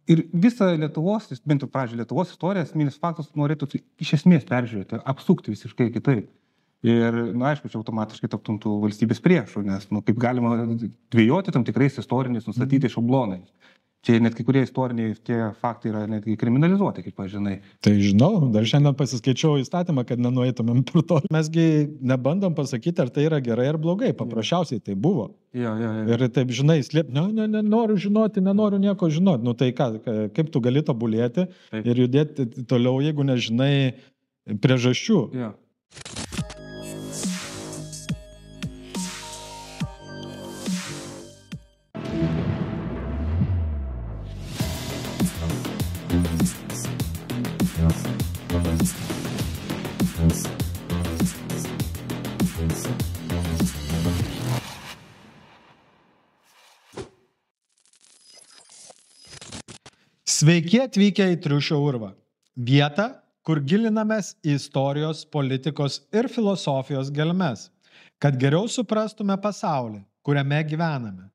Ir visą Lietuvos, bent jau pradžio Lietuvos istoriją, esminis faktas norėtų iš esmės peržiūrėti, apsukti visiškai kitaip. Ir, aišku, čia automatiškai taptum tų valstybės priešų, nes, kaip galima dvejoti tam tikrais istoriniais nustatyti šablonais. Čia net kai kurie istoriniai tie faktai yra netgi kriminalizuoti, kaip pažinai. Tai žinau, dar šiandien pasiskaičiau įstatymą, kad nenueitumėm per to. Mesgi nebandom pasakyti, ar tai yra gerai ar blogai, paprasčiausiai tai buvo. Ja. Ir taip, žinai, nenoriu žinoti, nenoriu nieko žinoti. Nu tai ką, kaip tu gali tobulėti ir judėti toliau, jeigu nežinai priežasčių. Ja. Sveiki atvykę į Triušio urvą. Vietą, kur gilinamės į istorijos, politikos ir filosofijos gelmes, kad geriau suprastume pasaulį, kuriame gyvename.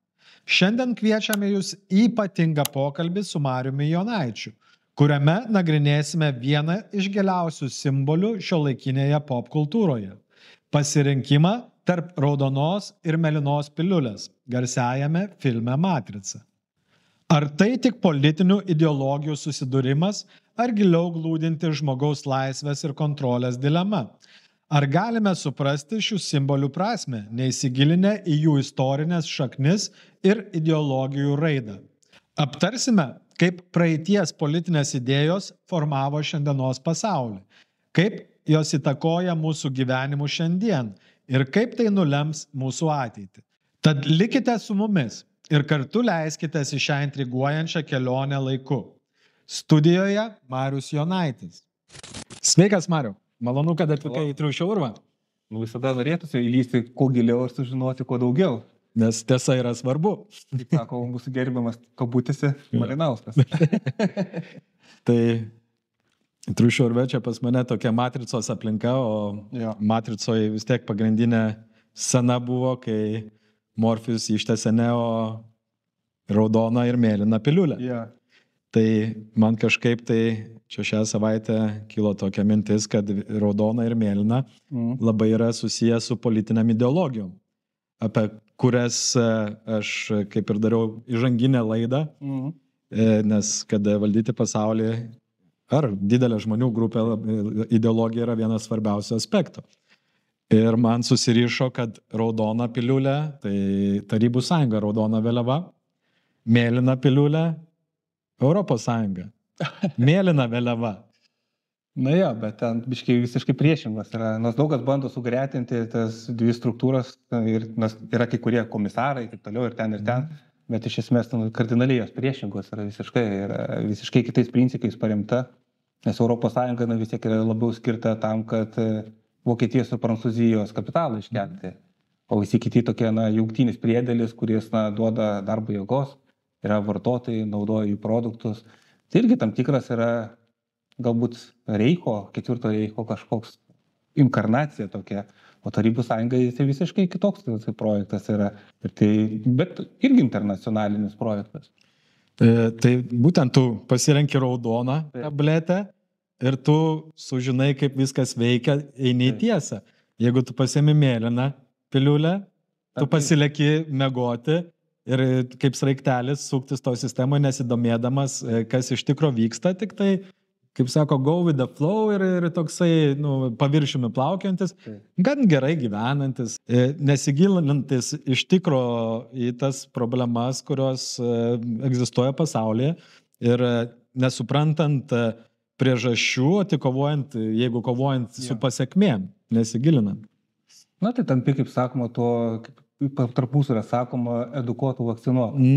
Šiandien kviečiame jūs į ypatingą pokalbį su Mariumi Jonaičiu, kuriame nagrinėsime vieną iš giliausių simbolių šiuolaikinėje pop kultūroje – pasirinkimą tarp raudonos ir mėlynos piliulės garsiajame filme Matrica. Ar tai tik politinių ideologijų susidūrimas, ar giliau glūdinti žmogaus laisvės ir kontrolės dilema? Ar galime suprasti šių simbolių prasmę, neįsigilinę į jų istorinės šaknis ir ideologijų raidą? Aptarsime, kaip praeities politinės idėjos formavo šiandienos pasaulį, kaip jos įtakoja mūsų gyvenimu šiandien ir kaip tai nulems mūsų ateitį. Tad likite su mumis ir kartu leiskitės į šią intriguojančią kelionę laiku. Studijoje Marius Jonaitis. Sveikas, Mariau. Malonu, kad atvykai į Triušio urvą. Visada norėtųsi įlysti kuo giliau ir sužinoti kuo daugiau. Nes tiesa yra svarbu. Kaip sako mūsų gerbiamas kabutėse Malinauskas. Tai Triušio urve čia pas mane tokia Matricos aplinka, o Matricoje vis tiek pagrindinė scena buvo, kai Morfijus ištęsė Neo raudoną ir mėlyną piliulę. Ja. Tai man kažkaip tai čia šią savaitę kilo tokia mintis, kad raudona ir mėlyna labai yra susiję su politiniam ideologijom, apie kurias aš kaip ir dariau įžanginę laidą, nes kad valdyti pasaulį ar didelę žmonių grupę ideologija yra vienas svarbiausių aspektų. Ir man susirišo, kad raudona piliulė, tai Tarybų sąjunga raudona vėliava, mėlyna piliulė, Europos sąjunga, mėlyna vėliava. Na jo, bet ten biškai visiškai priešingos yra, nors daug kas bando sugretinti tas dvi struktūras ir yra kai kurie komisarai, taip toliau ir ten, bet iš esmės kardinaliai jos priešingos yra visiškai kitais principais paremta, nes Europos sąjunga vis tiek yra labiau skirta tam, kad Vokietijos ir Prancūzijos kapitalą iškelti, o visi kiti tokie jungtinis priedėlis, kuris duoda darbo jėgos, yra vartotojai, naudoja jų produktus. Tai irgi tam tikras yra galbūt ketvirto reicho kažkoks inkarnacija tokia, o Tarybų sąjunga tai visiškai kitoks projektas yra, bet irgi internacionalinis projektas. Tai būtent tu pasirenki raudoną tabletę, ir tu sužinai, kaip viskas veikia, eini į tiesą. Jeigu tu pasiemi mėlyną piliulę, tu pasileki mėgoti ir kaip sraigtelis suktis to sistemoje, nesidomėdamas, kas iš tikro vyksta, tik tai, kaip sako, go with the flow ir toksai paviršiumi plaukiantis, gan gerai gyvenantis, nesigilinantis iš tikro į tas problemas, kurios egzistuoja pasaulyje ir nesuprantant priežasčių, tik kovojant, jeigu kovojant su pasekmėm, nesigilinant. Na tai tampi, kaip sakoma, tarp mūsų yra sakoma, edukuotų vakcinuotų.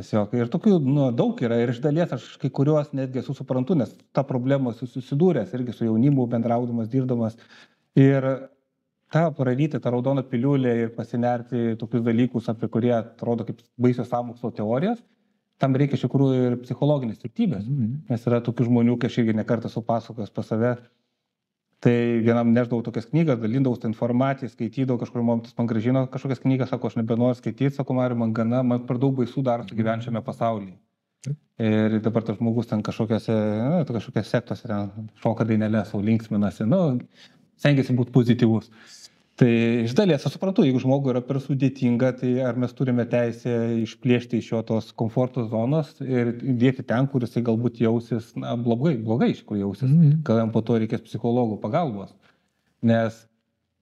Tiesiog. Ir tokių daug yra ir iš dalies aš kai kuriuos netgi suprantu, nes ta problema susidūręs irgi su jaunimu, bendraudamas, dirbdamas. Ir tą praryti, tą raudoną piliulę ir pasinerti tokius dalykus, apie kurie atrodo kaip baisios sąmokslo teorijos, tam reikia iš tikrųjų ir psichologinės tvirtybės, nes yra tokių žmonių, kai aš irgi nekartą supasakojęs pas save, tai vienam neždavau tokias knygas, dalindavau tą informaciją, skaitydavau, kažkur momentas man grąžino kažkokias knygas, sako, aš nebenoriu skaityti, sako, Mariu, man per daug baisų daro gyvenčiame pasaulyje. Ir dabar tas žmogus ten kažkokiose sektose ten šoka dainelės, o linksminasi, stengiasi būti pozityvus. Tai iš dalies aš suprantu, jeigu žmogui yra per sudėtinga, tai ar mes turime teisę išplėšti iš jo tos komforto zonos ir dėti ten, kur jisai galbūt jausis, blogai iš kur jausis, gal jam po to reikės psichologų pagalbos. Nes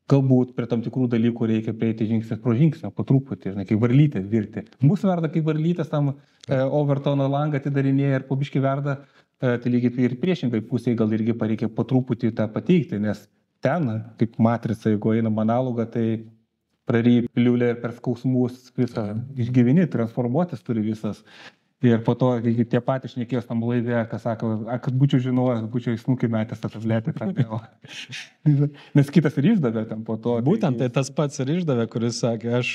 galbūt prie tam tikrų dalykų reikia prieiti žingsnis pro žingsnį, po truputį, žinai, kaip varlytės virti. Mūsų verda kaip varlytės tam Overtono langą atidarinėja ir po biškį verda, tai lygiai ir priešingai pusėje gal irgi reikia po truputį tą pateikti, nes ten, kaip matrica, jeigu einam analogą, tai praryji piliulę ir per skausmus visą išgyveni, transformuotis turi visas. Ir po to tie patys šnekėjos tam laivė, kas sako, kad būčiau žinojęs, būčiau į snukį metęs tą tabletę. Nes kitas ir išdavė ten po to. Būtent tai tas pats ir išdavė, kuris sakė, aš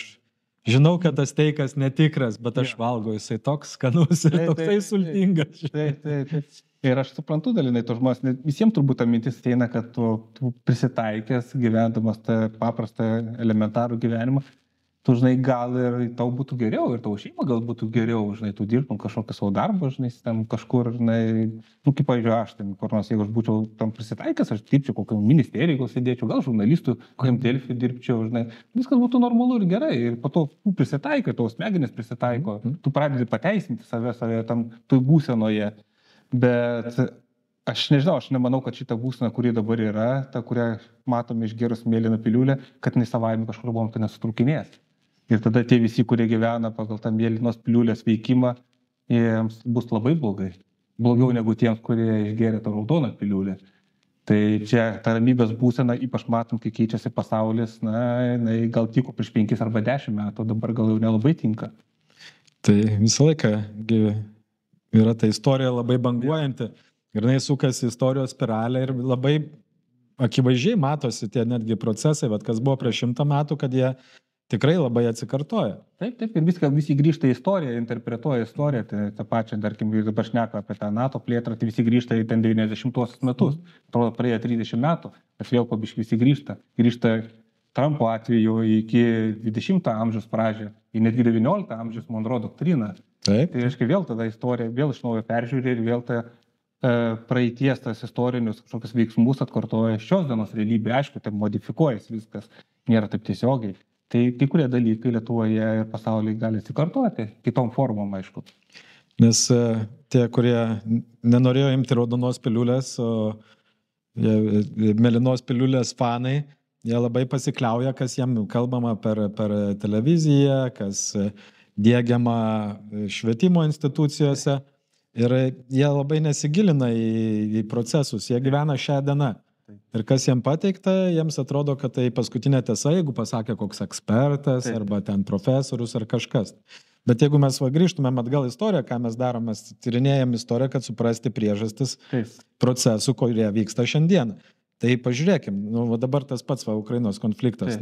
žinau, kad tas teikas netikras, bet aš valgau, jisai toks skanus ir toksai sultingas. Taip. Ir aš suprantu dalinai to žmonės, visiems turbūt ta mintis ateina, kad tu prisitaikęs gyvendamas tą paprastą elementarų gyvenimą, tu, žinai, gal ir tau būtų geriau, ir tau šeima gal būtų geriau, žinai, tu dirbtum kažkokį savo darbą, žinai, ten kažkur, žinai, kaip pavyzdžiui, aš ten, kur nors, jeigu aš būčiau tam prisitaikęs, aš dirbčiau kokiam ministerijai, gal sėdėčiau, gal žurnalistų, kokiam Delfi dirbčiau, žinai, viskas būtų normalu ir gerai, ir po to tu prisitaikai, tavo smegenys prisitaiko, tu pradedi pateisinti save tam toj būsenoje. Bet aš nežinau, aš nemanau, kad šita būsena, kuri dabar yra, ta, kurią matome išgerus mėlyną piliulę, kad jinai savaime kažkur buvom tai nesutrūkinės. Ir tada tie visi, kurie gyvena pagal tą mėlynos piliulės veikimą, jiems bus labai blogai. Blogiau negu tiems, kurie išgeria tą raudoną piliulę. Tai čia ta ramybės būsena, ypač matom, kai keičiasi pasaulis, jinai gal tiko prieš 5 arba 10 metų, dabar gal jau nelabai tinka. Tai visą laiką yra ta istorija labai banguojanti ir jinai sukasi istorijos spiralė ir labai akivaizdžiai matosi tie netgi procesai, bet kas buvo prieš 100 metų, kad jie tikrai labai atsikartoja. Taip, ir visi grįžta į istoriją, interpretuoja istoriją, tai tą pačią, tarkim, dabar šneka apie tą NATO plėtrą, tai visi grįžta į ten 90-osius metus, atrodo praėjo 30 metų, bet vėl pabiškai visi grįžta Trumpo atveju iki 20 amžiaus pradžią, į netgi 19 amžiaus Monroe doktriną. Taip. Tai reiškia vėl tada istorija, vėl iš naujo peržiūrė ir vėl ta praeities tas istorinius kažkokius veiksmus atkartoja šios dienos realybė. Aišku, tai modifikuojas viskas, nėra taip tiesiogiai. Tai kai kurie dalykai Lietuvoje ir pasaulyje gali atsikartoti, kitom formom, aišku. Nes tie, kurie nenorėjo imti raudonos piliulės, o mėlynos piliulės fanai, jie labai pasikliauja, kas jam kalbama per televiziją, kas diegiama švietimo institucijose. Ir jie labai nesigilina į procesus, jie gyvena šią dieną. Ir kas jiems pateikta, jiems atrodo, kad tai paskutinė tiesa, jeigu pasakė koks ekspertas, arba ten profesorius ar kažkas. Bet jeigu mes grįžtumėm atgal istoriją, ką mes darom, mes tyrinėjam istoriją, kad suprasti priežastis procesų, kurie vyksta šiandien. Tai pažiūrėkim, dabar tas pats Ukrainos konfliktas.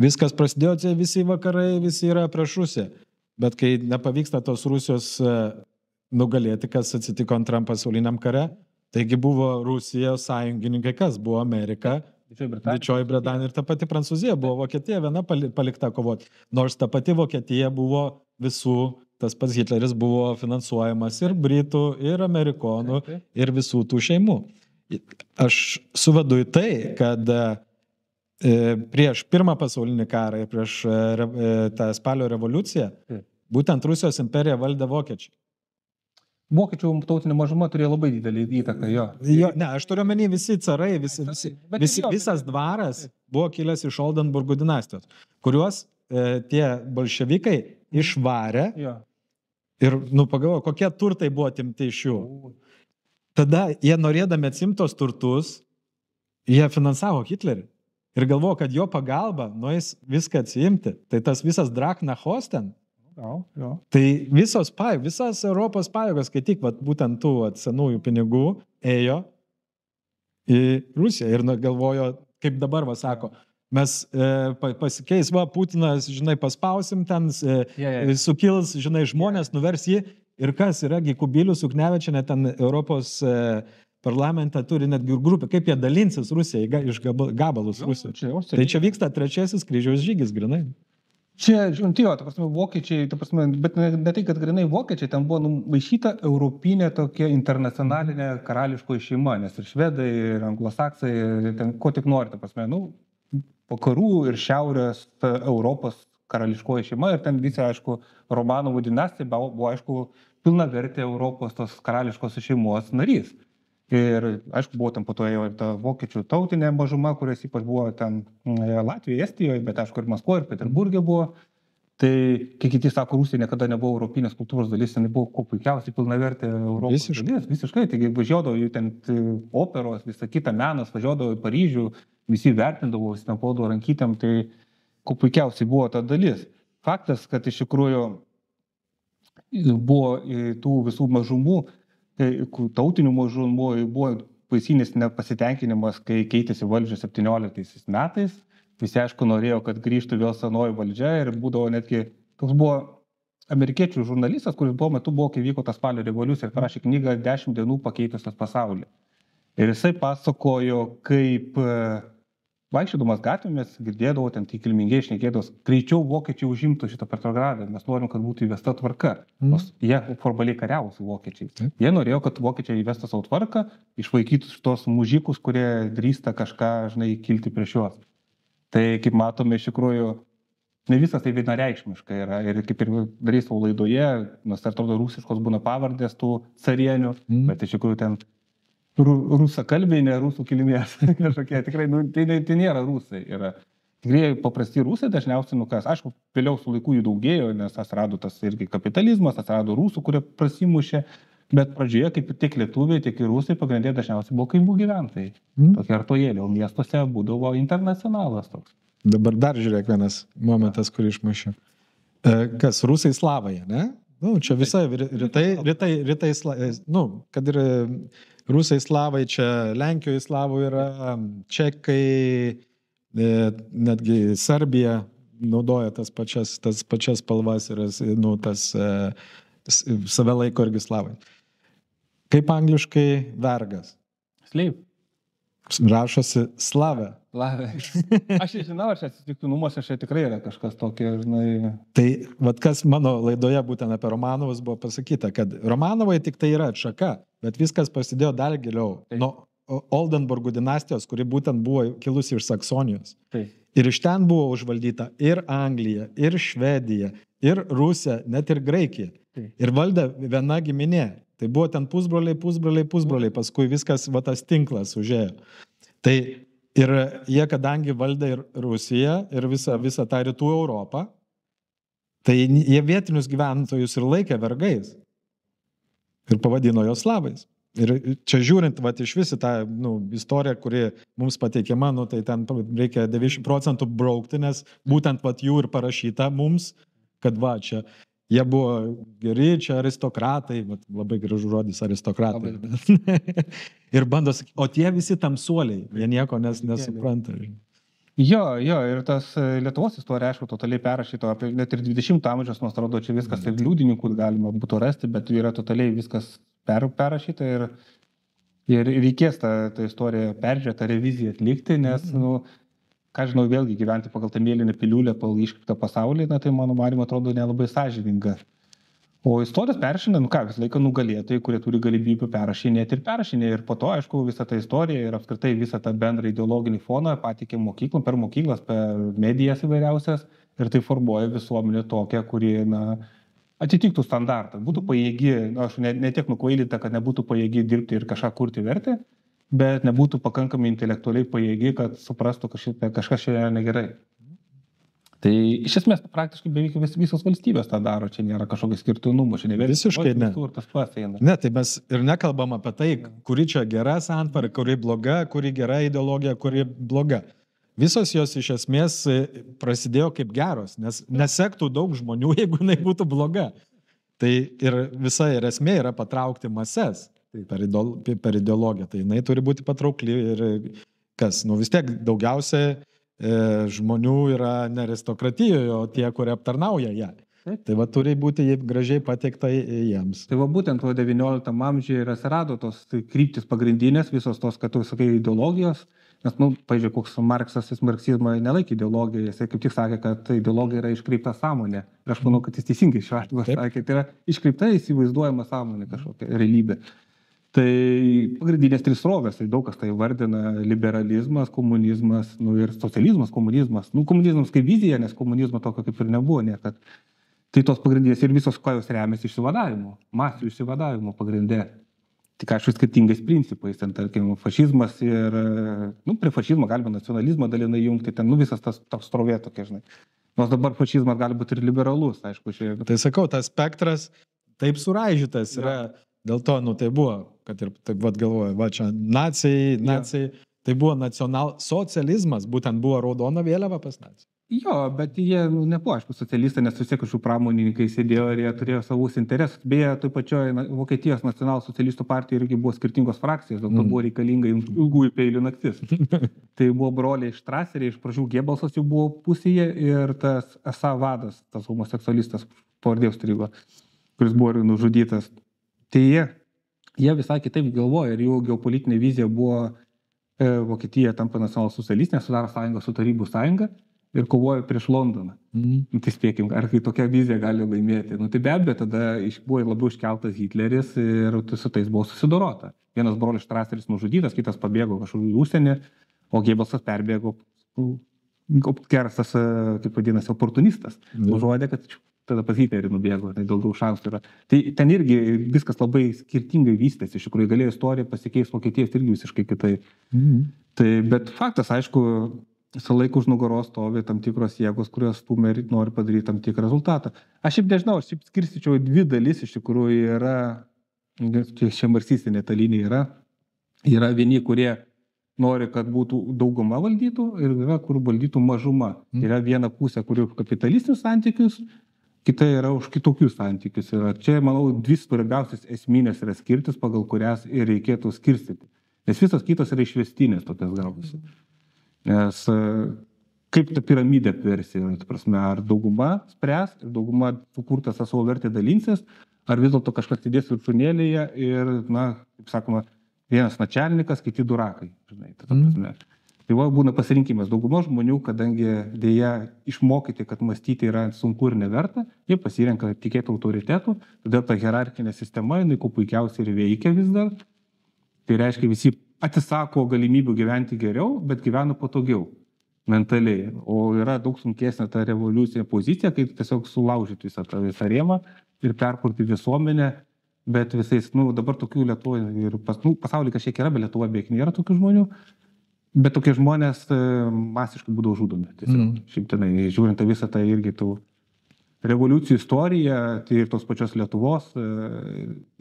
Viskas prasidėjo, visi vakarai, visi yra prieš Rusiją. Bet kai nepavyksta tos Rusijos nugalėti, kas atsitiko Antram pasauliniam kare, taigi buvo Rusijos sąjungininkai, kas buvo Amerika, Didžioji Britanija ir ta pati Prancūzija, buvo Vokietija viena palikta kovoti. Nors ta pati Vokietija buvo visų, tas pats Hitleris buvo finansuojamas ir Britų, ir Amerikonų, ir visų tų šeimų. Aš suvedu į tai, kad prieš Pirmą pasaulinį karą ir prieš tą spalio revoliuciją, būtent Rusijos imperiją valdė vokiečiai. Vokiečių tautinė mažuma turėjo labai didelį įtaką, jo. Ne, aš turiu omeny visi carai, visas dvaras buvo kilęs iš Oldenburgo dinastijos, kuriuos tie bolševikai išvarė ir, pagalvoju, kokie turtai buvo atimti iš jų. Tada jie norėdami atsimti tos turtus, jie finansavo Hitlerį ir galvojo, kad jo pagalba nueis viską atsiimti. Tai tas visas Drachnachosten, tai visas Europos pajėgos, kai tik būtent tų senųjų pinigų ėjo į Rusiją ir galvojo, kaip dabar sako, mes pasikeis, Putinas, žinai, paspausim ten, sukils, žinai, žmonės, nuvers jį. Ir kas yra, Kubilius, Uknevičienė, ten Europos parlamentą turi netgi grupę, kaip jie dalinsis Rusijai iš gabalus Rusijos. Tai čia vyksta trečiasis kryžiaus žygis, grinai. Čia, žinot, jo, ta prasme, vokiečiai, ta prasme, bet ne tai, kad grinai vokiečiai, ten buvo maišyta europinė tokia internacionalinė karališkoji šeima, nes ir švedai, ir anglosaksai, ir ten ko tik nori, ta prasme, vakarų ir šiaurės Europos karališkoji šeima ir ten visi, aišku, Romanovų dinastija buvo, aišku, pilna vertė Europos tos karališkos šeimos narys. Ir, aišku, buvo ten po to ir ta vokiečių tautinė mažuma, kurios ypač buvo ten Latvijoje, Estijoje, bet, aišku, ir Maskvoje, ir Peterburgė buvo. Tai, kai kiti sako, Rusija niekada nebuvo europinės kultūros dalis, jinai buvo kuo puikiausiai pilnavertė Europos dalis. Visiškai, taigi važiuodavo jų ten operos, visą kitą menas, važiuodavo į Paryžių, visi vertindavo, visi ten podavo rankytėm, tai kuo puikiausiai buvo ta dalis. Faktas, kad iš tikrųjų buvo tų visų mažumų, tautinių mažumų buvo baisinis nepasitenkinimas, kai keitėsi valdžia 17 metais. Visi, aišku, norėjo, kad grįžtų vėl senoji valdžia ir būdavo netgi, toks buvo amerikiečių žurnalistas, kuris buvo metu buvo, kai vyko ta spalio revoliucija ir parašė knygą 10 dienų pakeitusios pasaulį. Ir jisai pasakojo, kaip vaikščiodamas gatvėmis girdėdavo ten kilmingiai šnekėdavos, greičiau vokiečiai užimtų šitą Petrogradą, mes norim, kad būtų įvesta tvarka. Nors jie formaliai kariavo su vokiečiais. Jie norėjo, kad vokiečiai įvestų savo tvarką, išvaikytų šitos mužikus, kurie drįsta kažką, žinai, kilti prieš juos. Tai, kaip matome, iš tikrųjų, ne visas tai vienareikšmiškai yra. Ir kaip ir darys savo laidoje, nors atrodo rusiškos būna pavardės tų carienių, bet iš tikrųjų ten rusakalbiai, ne rusų kilmės. Kažkokie, tikrai, tai nėra rusai. Yra tikrai paprasti rusai, dažniausiai, aišku, vėliau su laiku jų daugėjo, nes atsirado tas irgi kapitalizmas, atsirado rusų, kurie prasimušė, bet pradžioje, kaip ir tiek lietuviai, tiek ir rusai pagrindė dažniausiai buvo kaimų gyventojai. Tokie artojėlė, o miestuose būdavo internacionalas toks. Dabar dar žiūrėk vienas momentas, kurį išmašiau. Kas, rusai slavai, ne? Čia visai rytai slavai, kad ir rusai slavai, čia Lenkijoje slavų yra, čekai, netgi Serbija naudoja tas pačias spalvas ir save laiko irgi slavai. Kaip angliškai vergas? Slave. Rašosi slave. Aš žinau, ar čia atsitiktinumas, čia tikrai yra kažkas tokio, žinai. Tai, kas mano laidoje būtent apie Romanovus buvo pasakyta, kad Romanovai tik tai yra atšaka, bet viskas prasidėjo dar giliau. Nuo Oldenburgų dinastijos, kuri būtent buvo kilusi iš Saksonijos. Ir iš ten buvo užvaldyta ir Anglija, ir Švedija, ir Rusija, net ir Graikija. Ir valdė viena giminė. Tai buvo ten pusbroliai, paskui viskas, tas tinklas užėjo. Tai ir jie, kadangi valdė ir Rusiją, ir visą tą rytų Europą, tai jie vietinius gyventojus ir laikė vergais. Ir pavadino jos slavais. Ir čia žiūrint, iš visi tą istoriją, kuri mums pateikiama, tai ten reikia 90% braukti, nes būtent jų ir parašyta mums, kad čia jie buvo geri, čia aristokratai, labai gražus žodis aristokratai. Ir bando sakyti, o tie visi tamsuoliai, jie nieko nesupranta. Jo, ir tas Lietuvos istorija, aišku, totaliai perrašyto, net ir 20 amžiaus, man atrodo, čia viskas ir liudininkų galima būtų rasti, bet yra totaliai viskas perrašyta ir reikės tą istoriją peržiūrėti, tą reviziją atlikti, nes, ką žinau, vėlgi gyventi pagal tą mėlyną piliulę, pagal iškreiptą pasaulį, tai mano manymu atrodo nelabai sąžininga. O istorijos perrašinė, visą laiką nugalėtojai, kurie turi galimybių perrašinėti ir po to, aišku, visą tą istoriją ir apskritai visą tą bendrą ideologinį foną patikė mokyklom, per mokyklas, per medijas įvairiausias ir tai formuoja visuomenę tokią, kuri, atitiktų standartą, būtų pajėgi, aš ne tiek nukvailinta, kad nebūtų pajėgi dirbti ir kažką kurti vertę, bet nebūtų pakankamai intelektualiai pajėgi, kad suprastų, kažkas čia yra negerai. Tai iš esmės praktiškai beveik visos valstybės tą daro, čia nėra kažkokio skirtinumo, čia visiškai ne. Ne, tai mes ir nekalbam apie tai, kuri čia gera santvarka, kuri bloga, kuri gera ideologija, kuri bloga. Visos jos iš esmės prasidėjo kaip geros, nes nesektų daug žmonių, jeigu jinai būtų bloga. Tai ir visa ir esmė yra patraukti mases per ideologiją. Tai jinai turi būti patraukli ir kas, vis tiek daugiausia žmonių yra ne aristokratijoje, o tie, kurie aptarnauja ją. Tai turi būti gražiai pateikta jiems. Tai būtent 19 amžiuje ir atsirado tos kryptis pagrindinės, visos tos, kad tu sakai, ideologijos, Nes, pavyzdžiui, koks Marksas marksizmą nelaikė ideologija, jisai kaip tik sakė, kad ideologija yra iškreipta sąmonė. Ir aš manau, kad jis teisingai šiuo atveju sakė, tai yra iškreipta įsivaizduojama sąmonė kažkokia realybė. Tai pagrindinės trys srovės, tai daug kas tai vardina liberalizmas, komunizmas, ir socializmas, komunizmas. Komunizmas kaip vizija, nes komunizmo tokio kaip ir nebuvo niekad. Tai tos pagrindinės ir visos kojos remiasi išsivadavimu, masių išsivadavimu pagrindė. Tik aišku skirtingais principais, ten tarkim fašizmas ir, prie fašizmo galima nacionalizmą dalinai jungti, ten visas tas strovė tokia, žinai. Nors dabar fašizmas gali būti ir liberalus, aišku. Tai sakau, tas spektras taip suraižytas yra, dėl to, tai buvo, kad ir taip galvoju, čia nacijai, tai buvo nacionalsocializmas, būtent buvo raudona vėliava pas nacijai. Jo, bet jie nebuvo, aišku, socialistai, nes vis tiek kažkokių pramonininkai sėdėjo ir jie turėjo savus interesus. Beje, toj pačioj Vokietijos nacionalsocialistų partijai irgi buvo skirtingos frakcijos, dėl to buvo reikalinga ilgųjų peilių naktis. Tai buvo broliai Štraseriai, iš pradžių Gebelsas jau buvo pusėje ir tas esą vadas, tas homoseksualistas, pavardė užstrigo, kuris buvo nužudytas. Tai jie visai kitaip galvoja ir jų geopolitinė vizija buvo Vokietija tampa nacionalsocialistinė, sudaro sąjungą su Tarybų sąjunga ir kovoja prieš Londoną. Tai spėkim, ar kai tokia vizija gali laimėti. Tai be abejo, tada buvo labiau iškeltas Hitleris ir su tais buvo susidorota. Vienas brolis Štraseris nužudytas, kitas pabėgo kažkur į užsienį, o Gebelsas perbėgo, geras tas, kaip vadinasi, oportunistas. Užuodė, kad tada pas Hitlerį nubėgo, tai daugiau šansų yra. Tai ten irgi viskas labai skirtingai vystėsi, iš tikrųjų galėjo istorija pasikeis Vokietijos irgi visiškai kitai. Tai, bet faktas, aišku, visą laiką už nugaros stovi tam tikros jėgos, kurios stumia ir nori padaryti tam tikrą rezultatą. Aš šiaip nežinau, aš šiaip skirstyčiau dvi dalis, iš tikrųjų yra, čia marksistinė ta linija yra. Yra vieni, kurie nori, kad būtų dauguma valdytų ir yra, kur valdytų mažuma. Yra viena pusė, kuri už kapitalistinius santykius, kita yra už kitokius santykius. Ir čia, manau, dvi svarbiausias esminės yra skirtis, pagal kurias ir reikėtų skirstyti. Nes visos kitos yra išvestinės tokias gaunasi. Nes kaip ta piramidė persi, ar dauguma spręs ir dauguma sukurtas savo vertę dalinsis, ar vis dėlto kažkas sėdės viršūnėlėje ir, kaip sakoma, vienas načelnikas, kiti durakai. Žinai, tai būna pasirinkimas. Dauguma žmonių, kadangi dėja išmokyti, kad mąstyti yra sunku ir neverta, jie pasirenka tikėti autoritetų, todėl ta hierarchinė sistema, jinai kuo puikiausiai ir veikia vis dar. Tai reiškia, visi atsisako galimybių gyventi geriau, bet gyvena patogiau mentaliai. O yra daug sunkesnė ta revoliucinė pozicija, kai tiesiog sulaužyti visą rėmą ir perkurti visuomenę, bet visais, dabar tokių Lietuvoje ir pasaulyje kažkiek yra, bet Lietuvoje beveik nėra tokių žmonių, bet tokie žmonės masiškai būdavo žudomi. Tiesiog, šiaip tenai, žiūrint visą tą irgi tų revoliucijų istorija, tai ir tos pačios Lietuvos,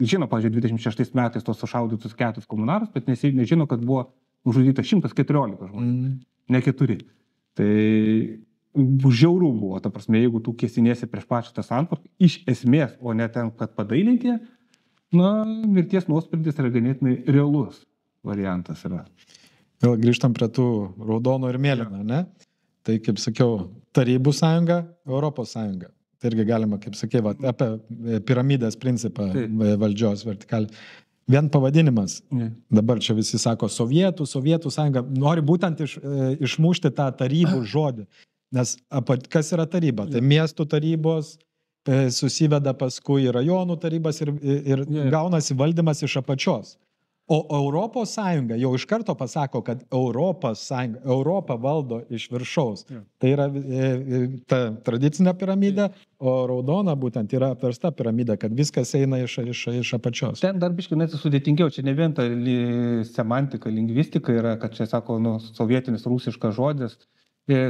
žino, pavyzdžiui, 26 metais tos sušaudytus 4 komunarus, bet nežino, kad buvo nužudyta 114 žmonių, ne 4. Tai žiaurų buvo, ta prasme, jeigu tu kėsinėsi prieš pačią tą santvarką, iš esmės, o ne ten, kad padailinti, mirties nuosprendis yra ganėtinai realus variantas yra. Vėl grįžtam prie tų raudono ir mėlyno, ne? Tai, kaip sakiau, Tarybų sąjunga, Europos sąjunga. Tai irgi galima, kaip sakė, apie piramidės principą valdžios vertikalį. Vien pavadinimas. Dabar čia visi sako Sovietų sąjunga. Nori būtent išmušti tą tarybų žodį. Nes kas yra taryba? Tai miestų tarybos susiveda paskui rajonų tarybas ir gaunasi valdymas iš apačios. O Europos sąjunga jau iš karto pasako, kad Europą valdo iš viršaus. Tai yra ta tradicinė piramidė, o raudona būtent yra apversta piramidė, kad viskas eina iš apačios. Ten dar biškai sudėtingiau, čia ne vien ta semantika, lingvistika yra, kad čia sako sovietinis rusiškas žodis.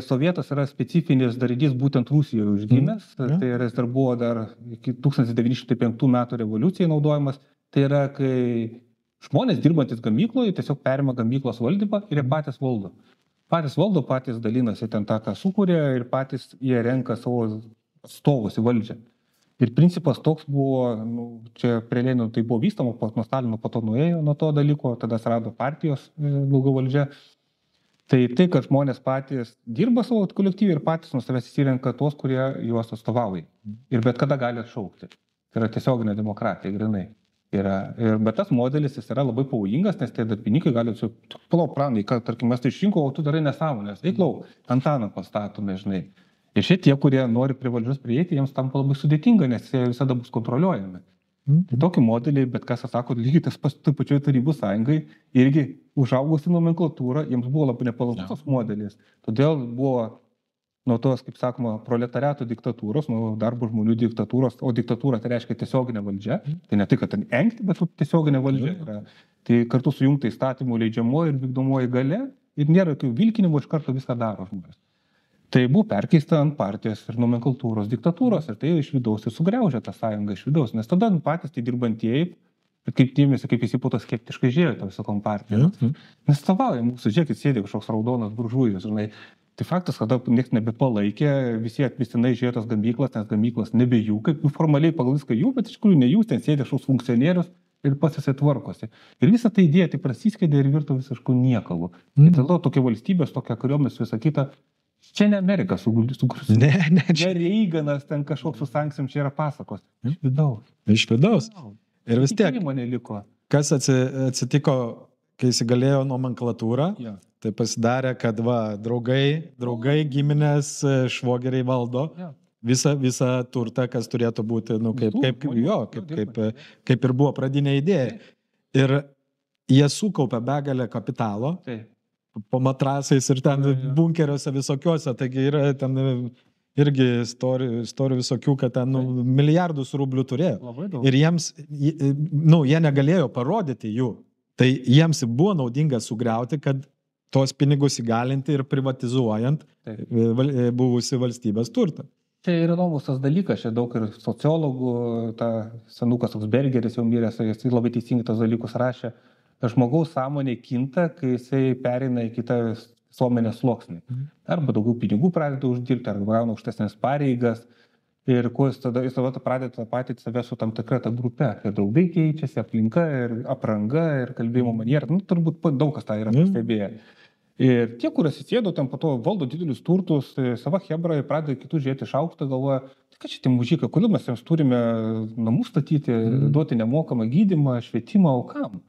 Sovietas yra specifinis darinys būtent Rusijoje užgimęs, tai yra jis dar buvo dar iki 1905 metų revoliucijai naudojamas. Tai yra, kai žmonės dirbantis gamykloje tiesiog perima gamyklos valdymą ir jie patys valdo. Patys valdo, patys dalinasi ten tą, ką sukūrė ir patys jie renka savo atstovus į valdžią. Ir principas toks buvo, čia prie Lenino tai buvo vystama, nuo Stalino po to nuėjo nuo to dalyko, tada atsirado partijos daugiau valdžia. Tai, kad žmonės patys dirba savo kolektyvį ir patys nuo savęs įsirenka tuos, kurie juos atstovauja. Ir bet kada gali atšaukti. Tai yra tiesioginė demokratija, grinai. Bet tas modelis jis yra labai pavojingas, nes tai darbininkai gali palauk, pranai, kad, tarkim, mes tai išrinko, o tu darai nesąmonės. Eiklau, Antaną pastatome, žinai. Ir šitie, kurie nori prie valdžios prieiti, jiems tampa labai sudėtinga, nes jie visada bus kontroliuojami. Tai tokį modelį, bet kas sako, lygiai tas pačioje Tarybų sąjungai, irgi užaugusi nomenklatūra, jiems buvo labai nepalankus modelis. Todėl buvo nuo tos, kaip sakoma, proletariato diktatūros, nuo darbo žmonių diktatūros, o diktatūra tai reiškia tiesioginė valdžia, tai ne tai, kad ten engti, bet tiesioginė valdžia yra. Tai kartu sujungta įstatymų leidžiamoji ir vykdomoji galia ir nėra jokių vilkinimų, iš karto viską daro žmonės. Tai buvo perkeista ant partijos ir nomenklatūros diktatūros ir tai iš vidaus ir sugriaužė tą sąjungą iš vidaus, nes tada patys tai dirbantieji, kaip dėmesį, kaip visi po to skeptiškai žiūrėjo tą visą kompartiją. Nes savauja mūsų, žiūrėkit, sėdė kažkoks raudonas buržuijus, žinai. Tai faktas, kada niekas nebepalaikė, visi atmestinai žiūrėjo tas gamyklas, nes gamyklas nebe jų, kaip formaliai pagal viską jų, bet iš tikrųjų ne jūs, ten sėdė kažkoks funkcionierius ir pats jisai tvarkosi. Ir visą tai idėja tai prasiskėdė ir virto visiškų niekalų. Ir tada tokia valstybės, tokia kariuomenės visą kitą, čia ne Amerika Ne Reiganas ten kažkoks su sankcijom, čia yra pasakos. Iš vidaus. Iš vidaus. Ir vis tiek, neliko. Kas atsitiko, kai įsigalėjo nomenklatūra, tai pasidarė, kad draugai, giminės, švogeriai valdo visą turtą, kas turėtų būti, kaip ir buvo pradinė idėja. Ir jie sukaupė begalę kapitalo, po matrasais ir ten bunkeriuose visokiuose, taigi yra ten irgi istorijų visokių, kad ten milijardus rublių turėjo. Ir jiems, jie negalėjo parodyti jų. Tai jiems buvo naudinga sugriauti, kad tos pinigus įgalinti ir privatizuojant buvusi valstybės turtą. Čia yra įdomus tas dalykas, čia daug ir sociologų, senukas toks Bergeris jau miręs, jis labai teisingai tas dalykus rašė. Žmogaus sąmonė kinta, kai jisai pereina į kitą visuomenės sluoksnį. Arba daugiau pinigų pradeda uždirbti, arba gauna aukštesnės pareigas. Ir kuo jis tada pradeda patyti save su tam tikra ta grupe. Ir draugai keičiasi, aplinka, ir apranga, ir kalbėjimo maniera. Turbūt daug kas tą yra pastebėję. Ir tie, kurie atsisėdo, ten po to valdo didelius turtus, sava hebra ir pradeda kitus žiūrėti iš aukšto, galvoja, tai ką čia tie mužikai, kodėl mes jiems turime namus statyti, duoti nemokamą gydymą, švietimą, o kam?